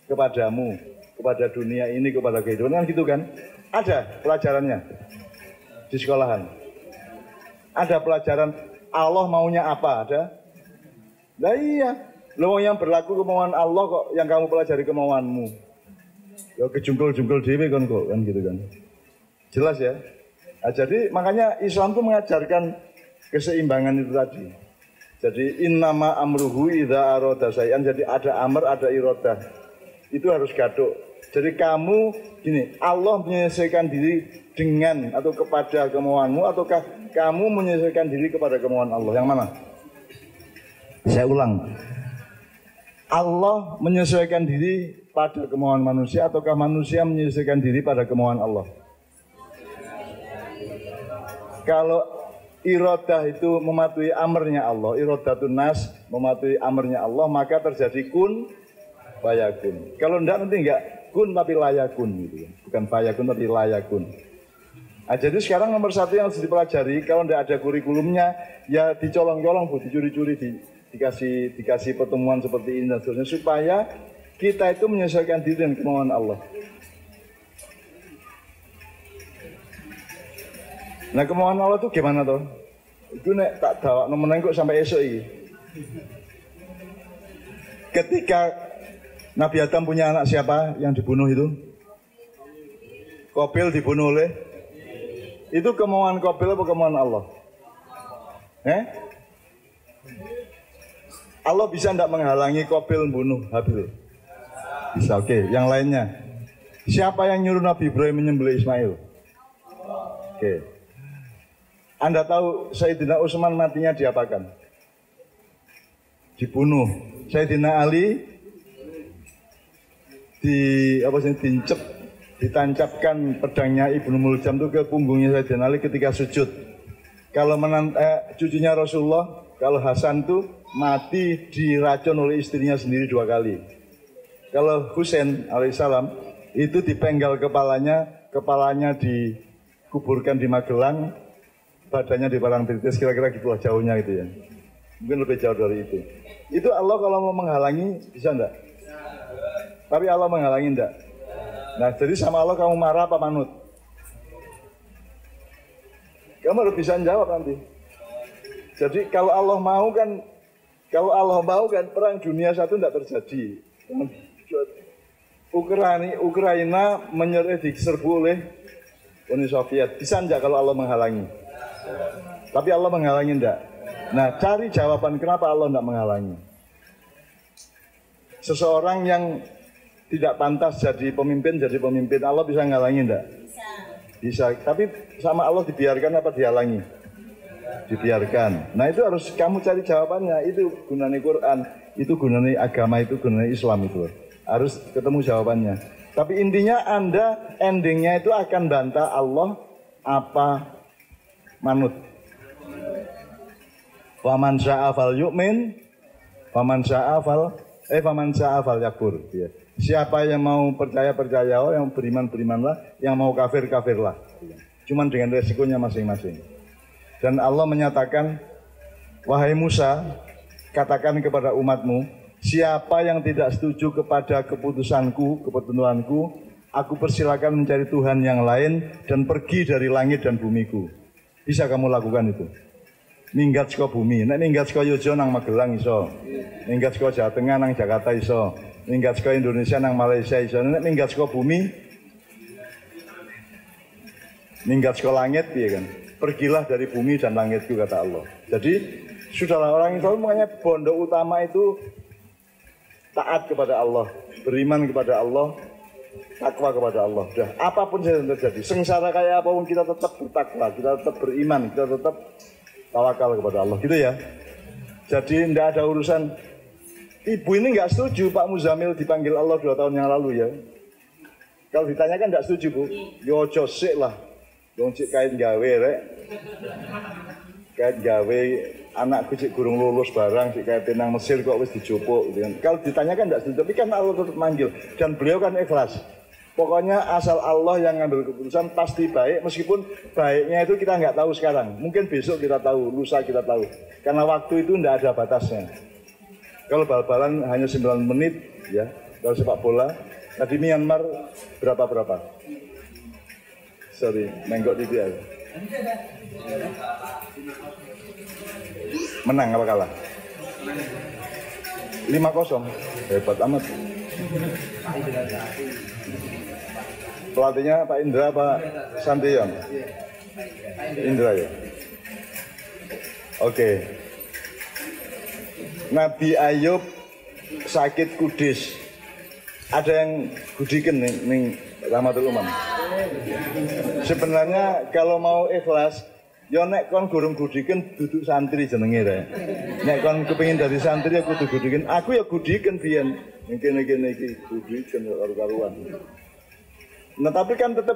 kepadamu, kepada dunia ini, kepada kehidupan kan gitu kan. Ada pelajarannya di sekolahan. Ada pelajaran Allah maunya apa, ada? Nah iya, lo yang berlaku kemauan Allah kok yang kamu pelajari kemauanmu. Ya kejungkul-jungkul dewe kan kok kan gitu kan. Jelas ya. Nah, jadi makanya Islam itu mengajarkan keseimbangan itu tadi. Jadi innama amruhu idza arada syai'an. Jadi ada amr, ada iradah. Itu harus gaduk. Jadi kamu gini, Allah menyesuaikan diri dengan atau kepada kemauanmu ataukah kamu menyesuaikan diri kepada kemauan Allah? Yang mana? Saya ulang. Allah menyesuaikan diri pada kemauan manusia ataukah manusia menyesuaikan diri pada kemauan Allah? Kalau iradah itu mematuhi amrnya Allah, iradatun nas mematuhi amrnya Allah, maka terjadi kun fayakun. Kalau enggak nanti enggak kun tapi layakun gitu. Bukan fayakun tapi layakun. Nah, jadi sekarang nomor satu yang harus dipelajari, kalau enggak ada kurikulumnya ya dicolong-colong, Bu, dicuri-curi, dikasih pertemuan seperti ini dan seterusnya supaya kita itu menyesuaikan diri dengan kemauan Allah. Nah kemauan Allah itu gimana toh? Itu nek tak dawak nemen kok sampai esok ini. Ketika Nabi Adam punya anak siapa yang dibunuh itu? Qabil dibunuh oleh? Itu kemauan Qabil apa kemauan Allah? Allah bisa tidak menghalangi Qabil membunuh Habil? Bisa, oke. Yang lainnya? Siapa yang nyuruh Nabi Ibrahim menyembelih Ismail? Oke. Anda tahu Sayyidina Utsman matinya diapakan? Dibunuh. Sayyidina Ali ditancapkan pedangnya Ibnu Muljam itu ke punggungnya Sayyidina Ali ketika sujud. Kalau cucunya Rasulullah, kalau Hasan itu mati diracun oleh istrinya sendiri 2 kali. Kalau Husain alaihissalam itu dipenggal kepalanya dikuburkan di Magelang, badannya di Parangtritis, kira-kira gitulah jauhnya gitu ya. Mungkin lebih jauh dari itu. Itu Allah kalau mau menghalangi bisa enggak? Tapi Allah menghalangi enggak? Nah, jadi sama Allah kamu marah apa manut? Kamu harus bisa jawab nanti. Jadi kalau Allah mau kan perang dunia 1 tidak terjadi. Ukraina diserbu oleh Uni Soviet. Bisa enggak kalau Allah menghalangi? Tapi Allah menghalangi enggak? Nah, cari jawaban kenapa Allah enggak menghalangi. Seseorang yang tidak pantas jadi pemimpin, Allah bisa menghalangi enggak? Bisa. Tapi sama Allah dibiarkan apa dihalangi? Dibiarkan. Nah, itu harus kamu cari jawabannya. Itu gunanya Quran, itu gunanya agama, itu gunanya Islam itu. Harus ketemu jawabannya. Tapi intinya Anda endingnya itu akan bantah Allah apa manut. Faman syaa'a fal yu'min, faman syaa'a fal yakfur. Siapa yang mau percaya, yang beriman-berimanlah, yang mau kafir, kafirlah. Cuman dengan resikonya masing-masing. Dan Allah menyatakan, wahai Musa, katakan kepada umatmu, siapa yang tidak setuju kepada keputusanku, ketentuanku, aku persilakan mencari Tuhan yang lain dan pergi dari langit dan bumiku. Bisa kamu lakukan itu. Minggat saka bumi, nek minggat saka Yojo nang Magelang iso. Minggat saka Jawa Tengah nang Jakarta iso. Minggat saka Indonesia nang Malaysia iso. Nek minggat saka bumi, minggat saka langit piye kan? Pergilah dari bumi dan langitku kata Allah. Jadi sudahlah orang itu makanya pondok utama itu taat kepada Allah, beriman kepada Allah, takwa kepada Allah. Dah, apapun yang terjadi, sengsara kayak apapun kita tetap bertakwa, kita tetap beriman, kita tetap tawakal kepada Allah, gitu ya. Jadi tidak ada urusan. Ibu ini nggak setuju Pak Muzamil dipanggil Allah 2 tahun yang lalu ya. Kalau ditanyakan nggak setuju Bu, yo josik lah, dong cik kain gawe rek, kain gawe anakku cik gurung lulus barang, cik kain tenang Mesir kok wis dijupuk. Gitu kan. Kalau ditanyakan nggak setuju, tapi kan Allah tetap manggil dan beliau kan ikhlas. Pokoknya asal Allah yang ngambil keputusan pasti baik, meskipun baiknya itu kita nggak tahu sekarang. Mungkin besok kita tahu, lusa kita tahu. Karena waktu itu nggak ada batasnya. Kalau bal-balan hanya 9 menit, ya. Kalau sepak bola, tadi Myanmar berapa? Sorry, menggok di dia. Menang apa kalah? 5-0. Hebat amat. Pelatihnya Pak Indra, Pak Santiyon? Indra ya? Oke. Nabi Ayub sakit kudis. Ada yang gudikan nih Rahmatul Umam. Sebenarnya kalau mau ikhlas, ya nek kon gurung gudikan duduk santri jenenge rek. Nek kon kepengin dadi santri ya kudu gudikan. Aku ya gudikan biyen. Mungkin iki gudikan karo-karuan. Nah tapi kan tetap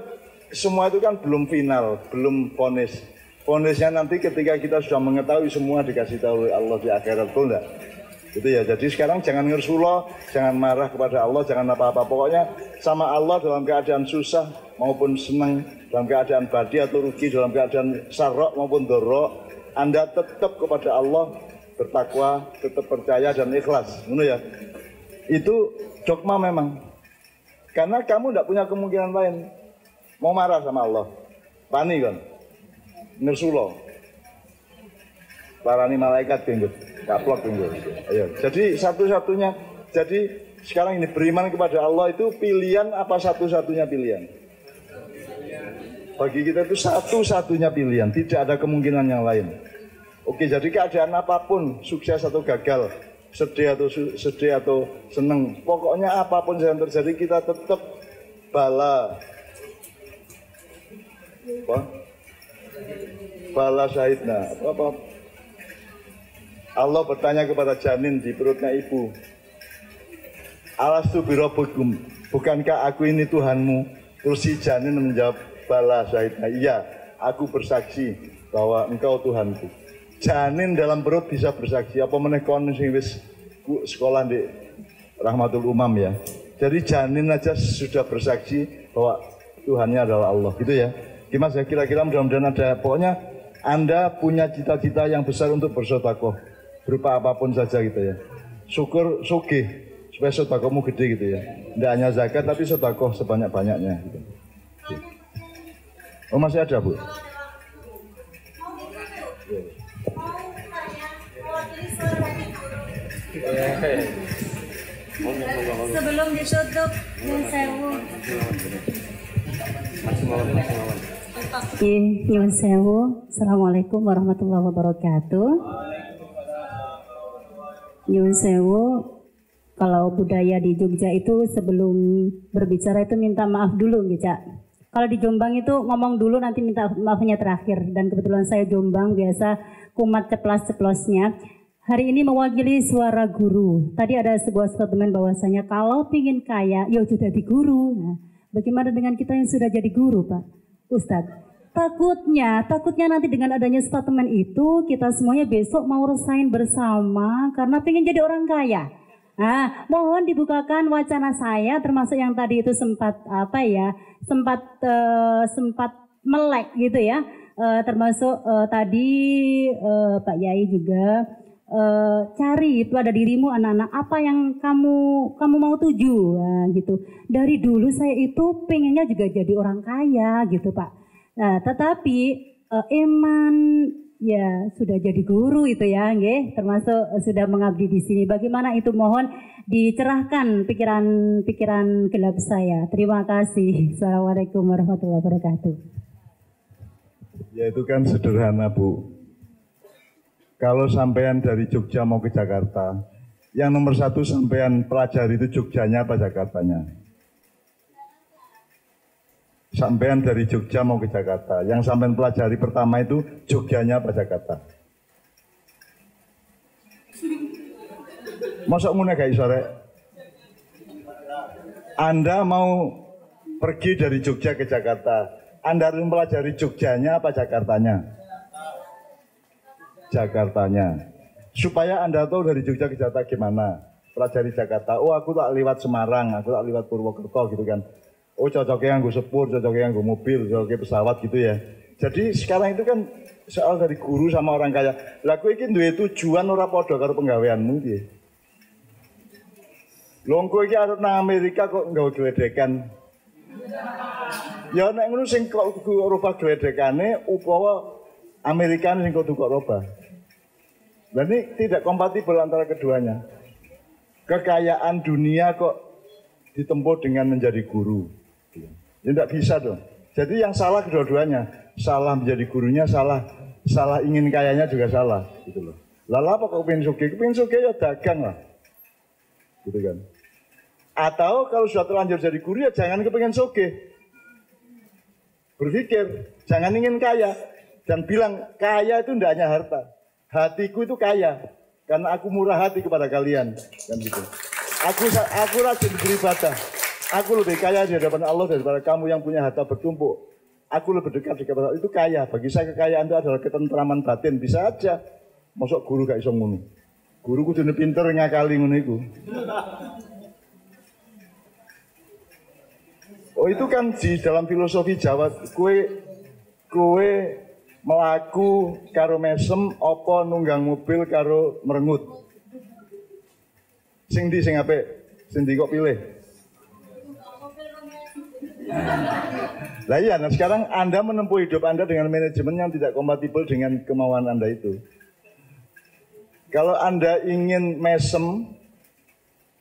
semua itu kan belum final, belum vonis. Vonisnya nanti ketika kita sudah mengetahui semua dikasih tahu oleh Allah di akhirat, betul enggak? Gitu ya. Jadi sekarang jangan ngersuloh, jangan marah kepada Allah, jangan apa-apa. Pokoknya sama Allah dalam keadaan susah maupun senang, dalam keadaan badi atau rugi, dalam keadaan sarok maupun dorok, Anda tetap kepada Allah bertakwa, tetap percaya dan ikhlas. Benar ya? Itu dogma memang. Karena kamu tidak punya kemungkinan lain. Mau marah sama Allah, pani kan, ngersulo, parani malaikat tinggal, kaplok tinggal. Ayo. Jadi satu-satunya, jadi sekarang ini beriman kepada Allah itu pilihan apa satu-satunya pilihan? Bagi kita itu satu-satunya pilihan, tidak ada kemungkinan yang lain. Oke, jadi keadaan apapun, sukses atau gagal, sedih atau senang, pokoknya apapun yang terjadi kita tetap bala apa? Bala syahidna apa? Allah bertanya kepada janin di perutnya ibu, Alastu birabbikum, bukankah aku ini Tuhanmu? Terus si janin menjawab, bala syahidna, iya, aku bersaksi bahwa engkau Tuhanku. Janin dalam perut bisa bersaksi, apa meneh kon sing wis sekolah di Rahmatul Umam ya. Jadi janin aja sudah bersaksi bahwa Tuhannya adalah Allah, gitu ya. Gimana ya, kira-kira mudah-mudahan ada, pokoknya Anda punya cita-cita yang besar untuk bersedekah berupa apapun saja gitu ya. Syukur sugih supaya sedekahmu gede gitu ya. Tidak hanya zakat tapi sedekah sebanyak-banyaknya gitu. Oh masih ada Bu? Sebelum ditutup, nyun sewu. Nyun sewu. Assalamualaikum warahmatullahi wabarakatuh. Nyun sewu. Kalau budaya di Jogja itu sebelum berbicara itu minta maaf dulu gitu. Kalau di Jombang itu ngomong dulu nanti minta maafnya terakhir. Dan kebetulan saya Jombang biasa kumat ceplas-ceplosnya. Hari ini mewakili suara guru. Tadi ada sebuah statement bahwasanya kalau pingin kaya, ya sudah jadi guru. Nah, bagaimana dengan kita yang sudah jadi guru, Pak Ustadz? Takutnya nanti dengan adanya statement itu kita semuanya besok mau resign bersama karena pingin jadi orang kaya. Nah, mohon dibukakan wacana saya, termasuk yang tadi itu sempat melek gitu ya. Termasuk tadi Pak Yai juga. Cari itu ada dirimu anak-anak apa yang kamu mau tuju gitu. Dari dulu saya itu pengennya juga jadi orang kaya gitu Pak. Nah, tetapi Eman ya sudah jadi guru itu ya, nggih, termasuk sudah mengabdi di sini. Bagaimana itu mohon dicerahkan pikiran gelap saya. Terima kasih. Assalamualaikum warahmatullahi wabarakatuh. Ya itu kan sederhana Bu. Kalau sampean dari Jogja mau ke Jakarta, yang nomor satu sampean pelajari itu Jogjanya apa Jakartanya? Sampean dari Jogja mau ke Jakarta, yang sampean pelajari pertama itu Jogjanya apa Jakarta? Masuk muna gak isore? Anda mau pergi dari Jogja ke Jakarta, Anda harus mempelajari Jogjanya apa Jakartanya? Jakartanya. Supaya Anda tahu dari Jogja ke Jakarta gimana. Pelajari Jakarta. Oh aku tak lewat Semarang, aku tak lewat Purwokerto gitu kan. Oh cocoknya nganggo sepur, cocoknya nganggo mobil, cocoknya pesawat gitu ya. Jadi sekarang itu kan soal dari guru sama orang kaya. Lah kowe iki duwe tujuan ora padha karo penggaweanmu iki. Lho kowe iki arep nang Amerika kok nggawe gledekan. Ya nek ngono sing kok rubah gledekane upawa Amerika sing kok rubah. Dan ini tidak kompatibel antara keduanya. Kekayaan dunia kok ditempuh dengan menjadi guru. Ya, tidak bisa dong. Jadi yang salah kedua-duanya. Salah menjadi gurunya, salah ingin kayanya juga salah. Gitu loh. Lalu apa kok pengen sugih? Pengen sugih ya dagang lah. Gitu kan. Atau kalau sudah terlanjur jadi guru ya jangan kepengen sugih. Berpikir, jangan ingin kaya. Dan bilang kaya itu tidak hanya harta. Hatiku itu kaya karena aku murah hati kepada kalian dan gitu. Aku rajin beribadah. Aku lebih kaya di hadapan Allah daripada kamu yang punya harta bertumpuk. Aku lebih dekat kepada Allah. Itu kaya. Bagi saya kekayaan itu adalah ketentraman batin. Bisa aja. Masuk guru gak iso ngono. Guru kudune pinter ngakali ngono iku. Oh itu kan di dalam filosofi Jawa kowe melaku karo mesem apa nunggang mobil karo merengut. Sing ndi sing apik? Sing ndi kok pilih? Lah iya, nah sekarang Anda menempuh hidup Anda dengan manajemen yang tidak kompatibel dengan kemauan Anda itu. Kalau Anda ingin mesem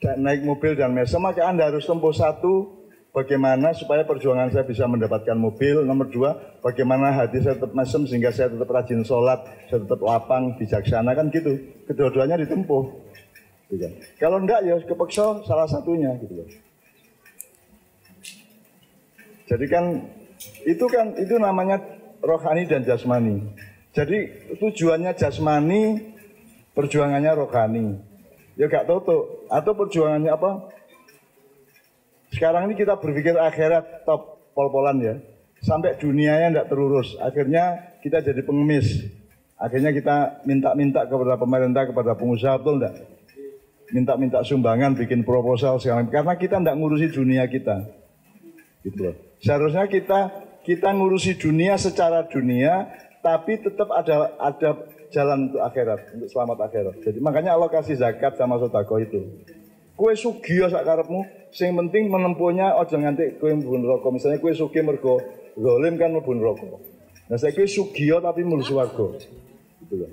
dan naik mobil dan mesem, maka Anda harus tempuh satu, bagaimana supaya perjuangan saya bisa mendapatkan mobil. Nomor dua, bagaimana hati saya tetap mesem sehingga saya tetap rajin sholat, saya tetap lapang, bijaksana, kan gitu. Kedua-duanya ditempuh. Gitu. Kalau enggak ya kepeksa salah satunya gitu loh. Jadi kan itu namanya rohani dan jasmani. Jadi tujuannya jasmani, perjuangannya rohani. Ya gak toto. Atau perjuangannya apa? Sekarang ini kita berpikir akhirat top pol-polan ya. Sampai dunianya tidak terurus. Akhirnya kita jadi pengemis. Akhirnya kita minta-minta kepada pemerintah, kepada pengusaha, betul enggak? Minta-minta sumbangan, bikin proposal segala. Karena kita tidak ngurusi dunia kita. Gitu loh. Seharusnya kita ngurusi dunia secara dunia, tapi tetap ada jalan untuk akhirat, untuk selamat akhirat. Jadi makanya Allah kasih zakat sama sedekah itu. Kue sugih sak karepmu, sing penting menempuhnya aja nganti kue mlebu neraka. Misalnya kue sugih mergo zalim kan mlebu neraka. Nah saya kue sugih tapi mlebu swarga. Gitu loh.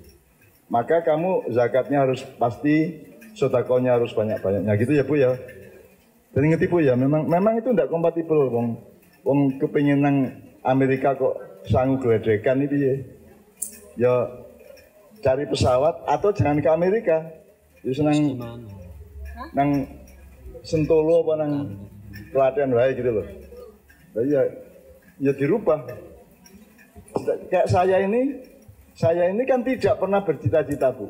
Maka kamu zakatnya harus pasti, sedekahnya harus banyak-banyaknya gitu ya Bu ya. Jadi ngerti Bu ya, memang itu tidak kompatibel wong kepengin nang Amerika kok sanggup gledekan itu ya. Ya cari pesawat atau jangan ke Amerika. Ya senang nang Sentolo apa nang Klaten wae gitu loh. Jadi ya dirubah. Kayak saya ini kan tidak pernah bercita-cita Bu.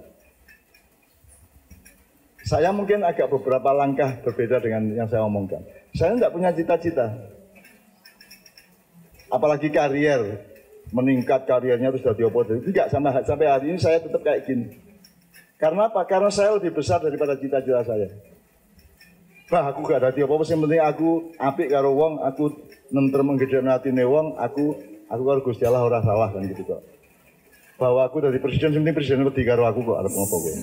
Saya mungkin agak beberapa langkah berbeda dengan yang saya omongkan. Saya tidak punya cita-cita. Apalagi karier, meningkat kariernya terus jadi apa? Tidak, sampai hari ini saya tetap kayak gini. Karena apa? Karena saya lebih besar daripada cita-cita saya. Bah, aku gak ada apa-apa, yang penting aku apik karo wong, aku nentrem menggedekno atine wong, aku karo Gusti Allah ora salah kan gitu kok. Bahwa aku dari presiden, yang penting presiden wedi karo aku kok arep ngopo kok.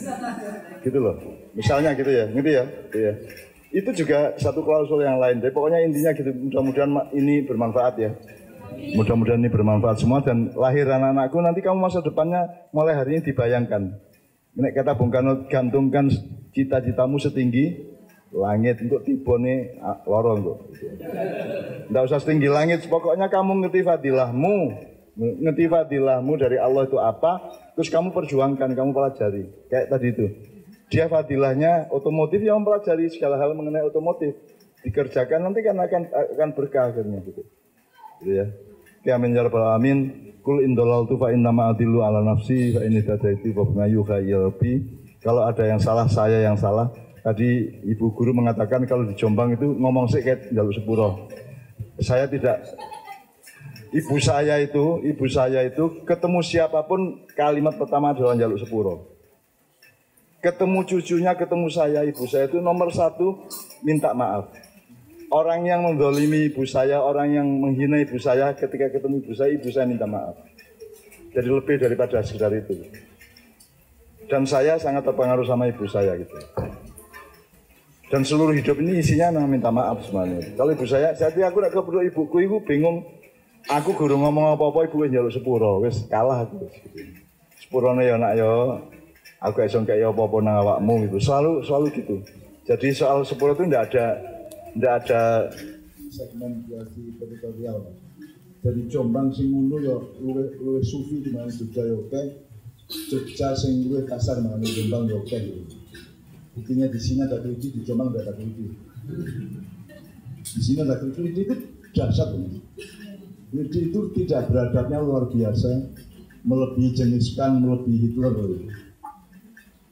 Gitu loh. Misalnya gitu ya, ngerti ya? Gitu ya. Itu juga satu klausul yang lain. Jadi pokoknya intinya gitu, mudah-mudahan ini bermanfaat ya. Mudah-mudahan ini bermanfaat semua dan lahir anak-anakku nanti kamu masa depannya mulai hari ini dibayangkan. Nek kata Bung Karno, gantungkan cita-citamu setinggi langit untuk tibone lorong kok. Enggak usah setinggi langit, pokoknya kamu ngerti fadilahmu dari Allah itu apa, terus kamu perjuangkan, kamu pelajari. Kayak tadi itu. Dia fadilahnya otomotif yang mempelajari segala hal mengenai otomotif. Dikerjakan nanti kan akan berkah akhirnya gitu. Gitu ya. Ya amin ya rabbal alamin. Kul indalaltu fa innama adillu ala nafsi fa inni tadaitu wa bima yuha ya rabbi. Kalau ada yang salah, saya yang salah. Tadi ibu guru mengatakan kalau di Jombang itu ngomong sih kayak jaluk sepuro. Saya tidak. Ibu saya itu ketemu siapapun kalimat pertama adalah jaluk sepuro. Ketemu cucunya, ketemu saya, ibu saya itu nomor satu minta maaf. Orang yang mendolimi ibu saya, orang yang menghina ibu saya, ketika ketemu ibu saya minta maaf. Jadi lebih daripada sekedar itu. Dan saya sangat terpengaruh sama ibu saya gitu. Dan seluruh hidup ini isinya minta maaf semuanya. Kalau ibu saya, jadi aku nak keperlu ibuku, ibu bingung. Aku guru ngomong apa-apa, ibu njaluk sepuro, wis kalah aku. Sepurone ya nak ya, aku gak iso kaya apa-apa nang awakmu gitu. Selalu gitu. Jadi soal sepuro itu tidak ada segmentasi teritorial. Jadi Jombang sing ngono ya luwih sufi di mana Jogja ya oke. Jogja sing luwih kasar mana Jombang ya oke. Buktinya di sini ada kriti, di Jombang ada kriti. Di sini ada kriti itu dahsyat ini. Kriti itu tidak beradabnya luar biasa, melebihi jeniskan, melebihi Hitler.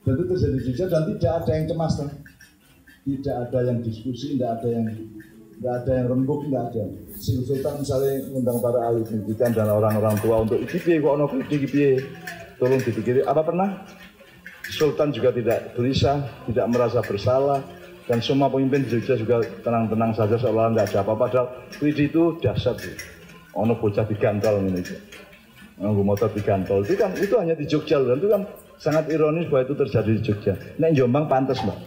Dan itu terjadi di Jogja dan tidak ada yang cemas kan? Tidak ada yang diskusi, tidak ada yang rembuk, tidak ada. Sultan misalnya mengundang para ahli pendidikan dan orang-orang tua untuk iki kok ono iki tolong dipikiri. Apa pernah? Sultan juga tidak gelisah, tidak merasa bersalah, dan semua pemimpin di Jogja juga tenang-tenang saja seolah tidak ada apa-apa. Padahal itu dahsyat. Ono bocah digantol ini. Ono motor digantol. Itu hanya di Jogja dan itu kan sangat ironis bahwa itu terjadi di Jogja. Nek Jombang pantas, Mbak.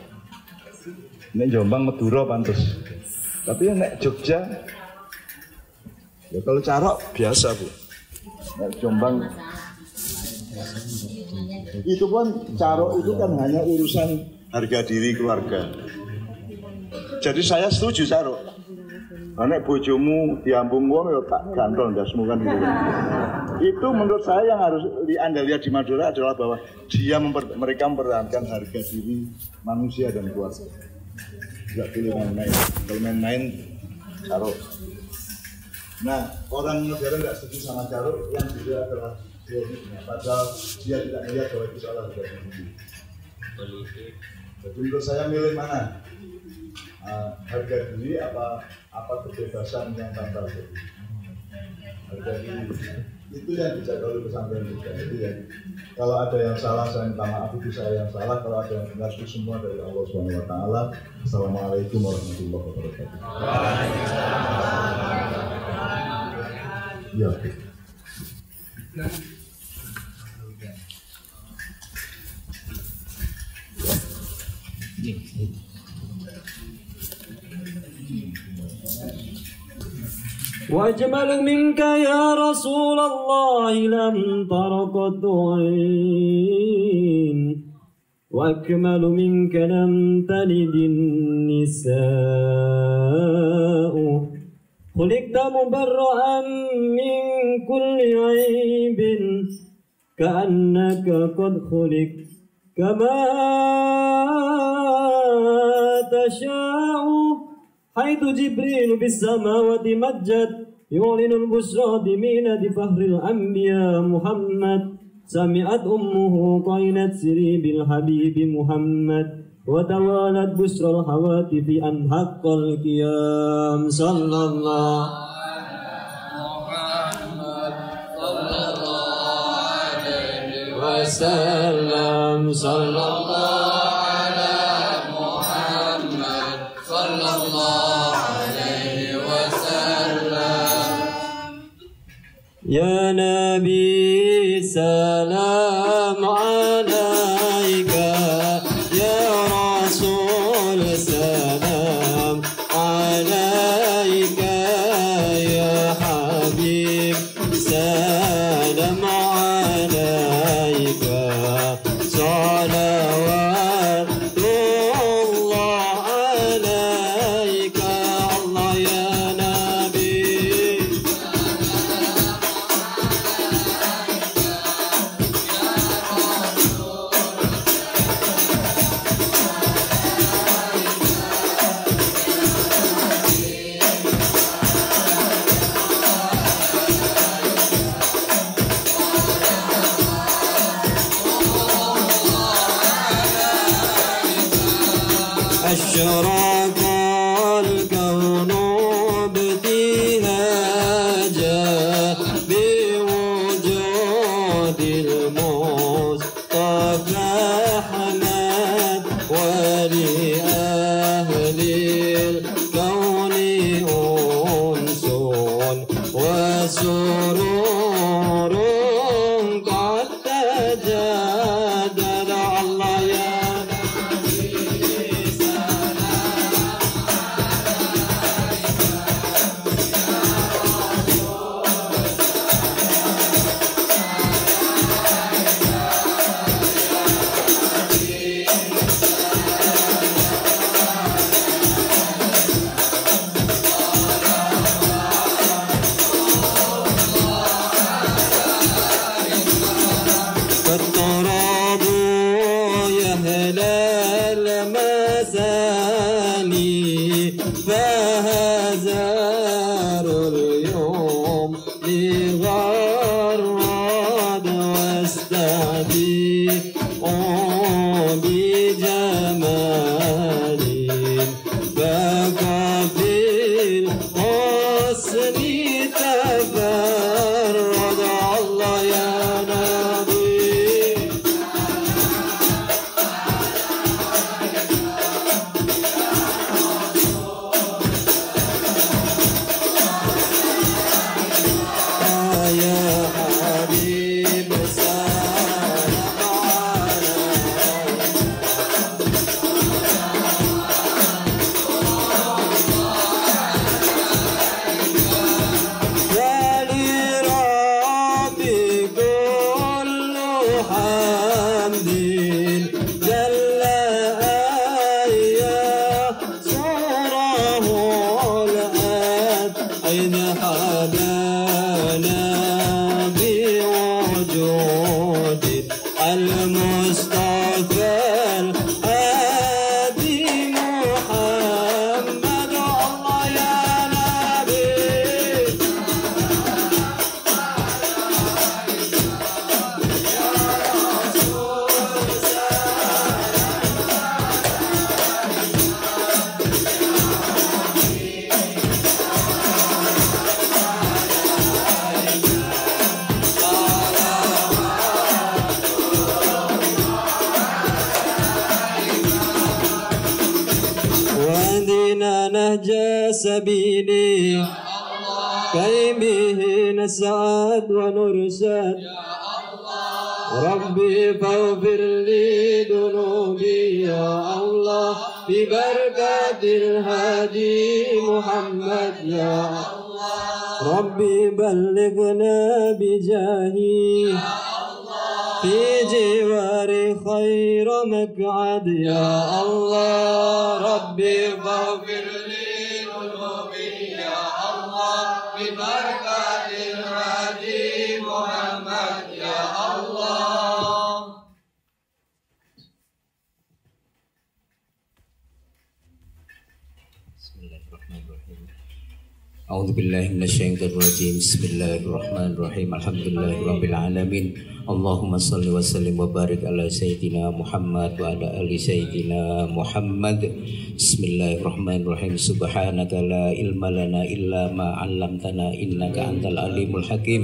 Nek Jombang Madura pantes. Tapi nek Jogja ya kalau Carok biasa Bu. Nek Jombang itu pun Carok itu kan hanya urusan harga diri keluarga. Jadi saya setuju Carok. Nek bojomu diambung wong ya tak gantol ndasmu kan gitu. Itu menurut saya yang harus Anda lihat di Madura adalah bahwa mereka mempertahankan harga diri manusia dan keluarga. Tidak boleh main-main. Kalau main-main, taruh. Nah, orang negara nggak setuju sama Caruk yang juga adalah politiknya, padahal dia tidak melihat bahwa itu salah harga diri. Jadi menurut saya milih mana? Harga diri apa kebebasan yang tanpa harga diri? Itu yang dijaga oleh pesantren juga. Jadi ya, kalau ada yang salah saya minta maaf, itu saya yang salah. Kalau ada yang benar itu semua dari Allah Subhanahu Wa Taala. Assalamualaikum warahmatullahi wabarakatuh. Ya. وأجمل منك يا رسول الله لم تر قط عين وأكمل منك لم تلد النساء خلقت مبرأ من كل عيب كأنك قد خلقت كما تشاء حيث جبريل بالسماوات مجد يعلن البشرى بمينة فخر الأنبياء محمد سمعت أمه قينت سري بالحبيب محمد وتوالت بشرى الهواتف أن حق القيام صلى الله وسلم صلى الله يا نبي سلام عليك يا رسول سلام عليك يا حبيب سلام عليك صلوات الله عليك الله يا نبي أشرق الكون ابتهاجا بوجود المصطفى أحمد ولأهل الكون أنس وسرور قد تجدد الله يا فالتراب يهلى المساني فهزار اليوم لغرد واستبيع بجمال فكفي الحسن تفرد الله يا نبي يا حبيب سلام عليك ولربي كل حمد جل صوره الآن أين حبانا بوجود المصطفى الهادي محمد الله يا نبي نهج سبيلي كي به نسعد ونرشد ربي فاغفر لي ذنوبي يا الله ببركة الهادي محمد يا الله ربي بلغنا بجاهي في جوار خير مقعد يا الله ربي فاغفر لي ذنوبي يا الله ببركة الهادي محمد يا الله. A'udzu billahi minasyaitonir rajim. Bismillahirrahmanirrahim. Alhamdulillahirabbil alamin. Allahumma shalli wa sallim wa barik ala sayyidina Muhammad wa ala ali sayyidina Muhammad. Bismillahirrahmanirrahim. Subhanaka la ilma lana illa ma 'allamtana innaka antal alimul hakim.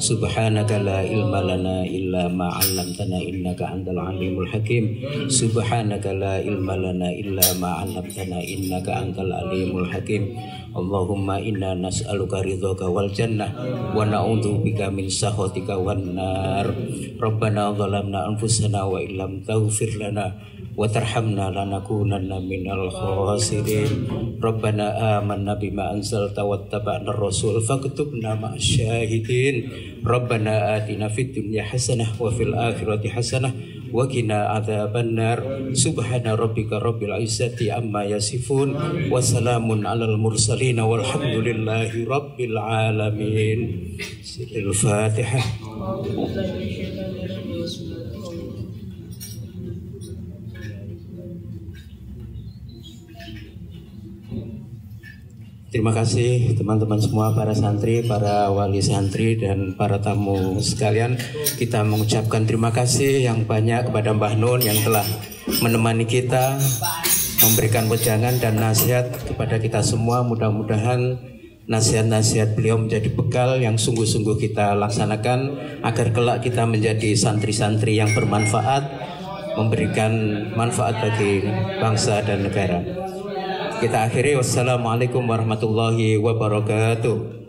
Subhanaka la ilma lana illa ma 'allamtana innaka antal alimul hakim. Subhanaka la ilma lana illa ma 'allamtana innaka antal alimul hakim. Allahumma inna nas'aluka ridhaka wal jannah wa na'udzubika min sakhatika wan nar. Rabbana zalamna anfusana wa illam taghfir lana wa tarhamna lanakunanna minal khasirin. Rabbana amanna bima anzalta wattaba'na ar-rasul faktubna ma'asyahidin. Rabbana atina fid dunya hasanah wa fil akhirati hasanah wa qina adzabannar. Subhana rabbika rabbil izzati amma yasifun wa salamun alal mursalin walhamdulillahi rabbil alamin. Al-Fatihah. Terima kasih teman-teman semua, para santri, para wali santri, dan para tamu sekalian. Kita mengucapkan terima kasih yang banyak kepada Mbah Nun yang telah menemani kita, memberikan wejangan dan nasihat kepada kita semua. Mudah-mudahan nasihat-nasihat beliau menjadi bekal yang sungguh-sungguh kita laksanakan agar kelak kita menjadi santri-santri yang bermanfaat, memberikan manfaat bagi bangsa dan negara. Kita akhiri, wassalamualaikum warahmatullahi wabarakatuh.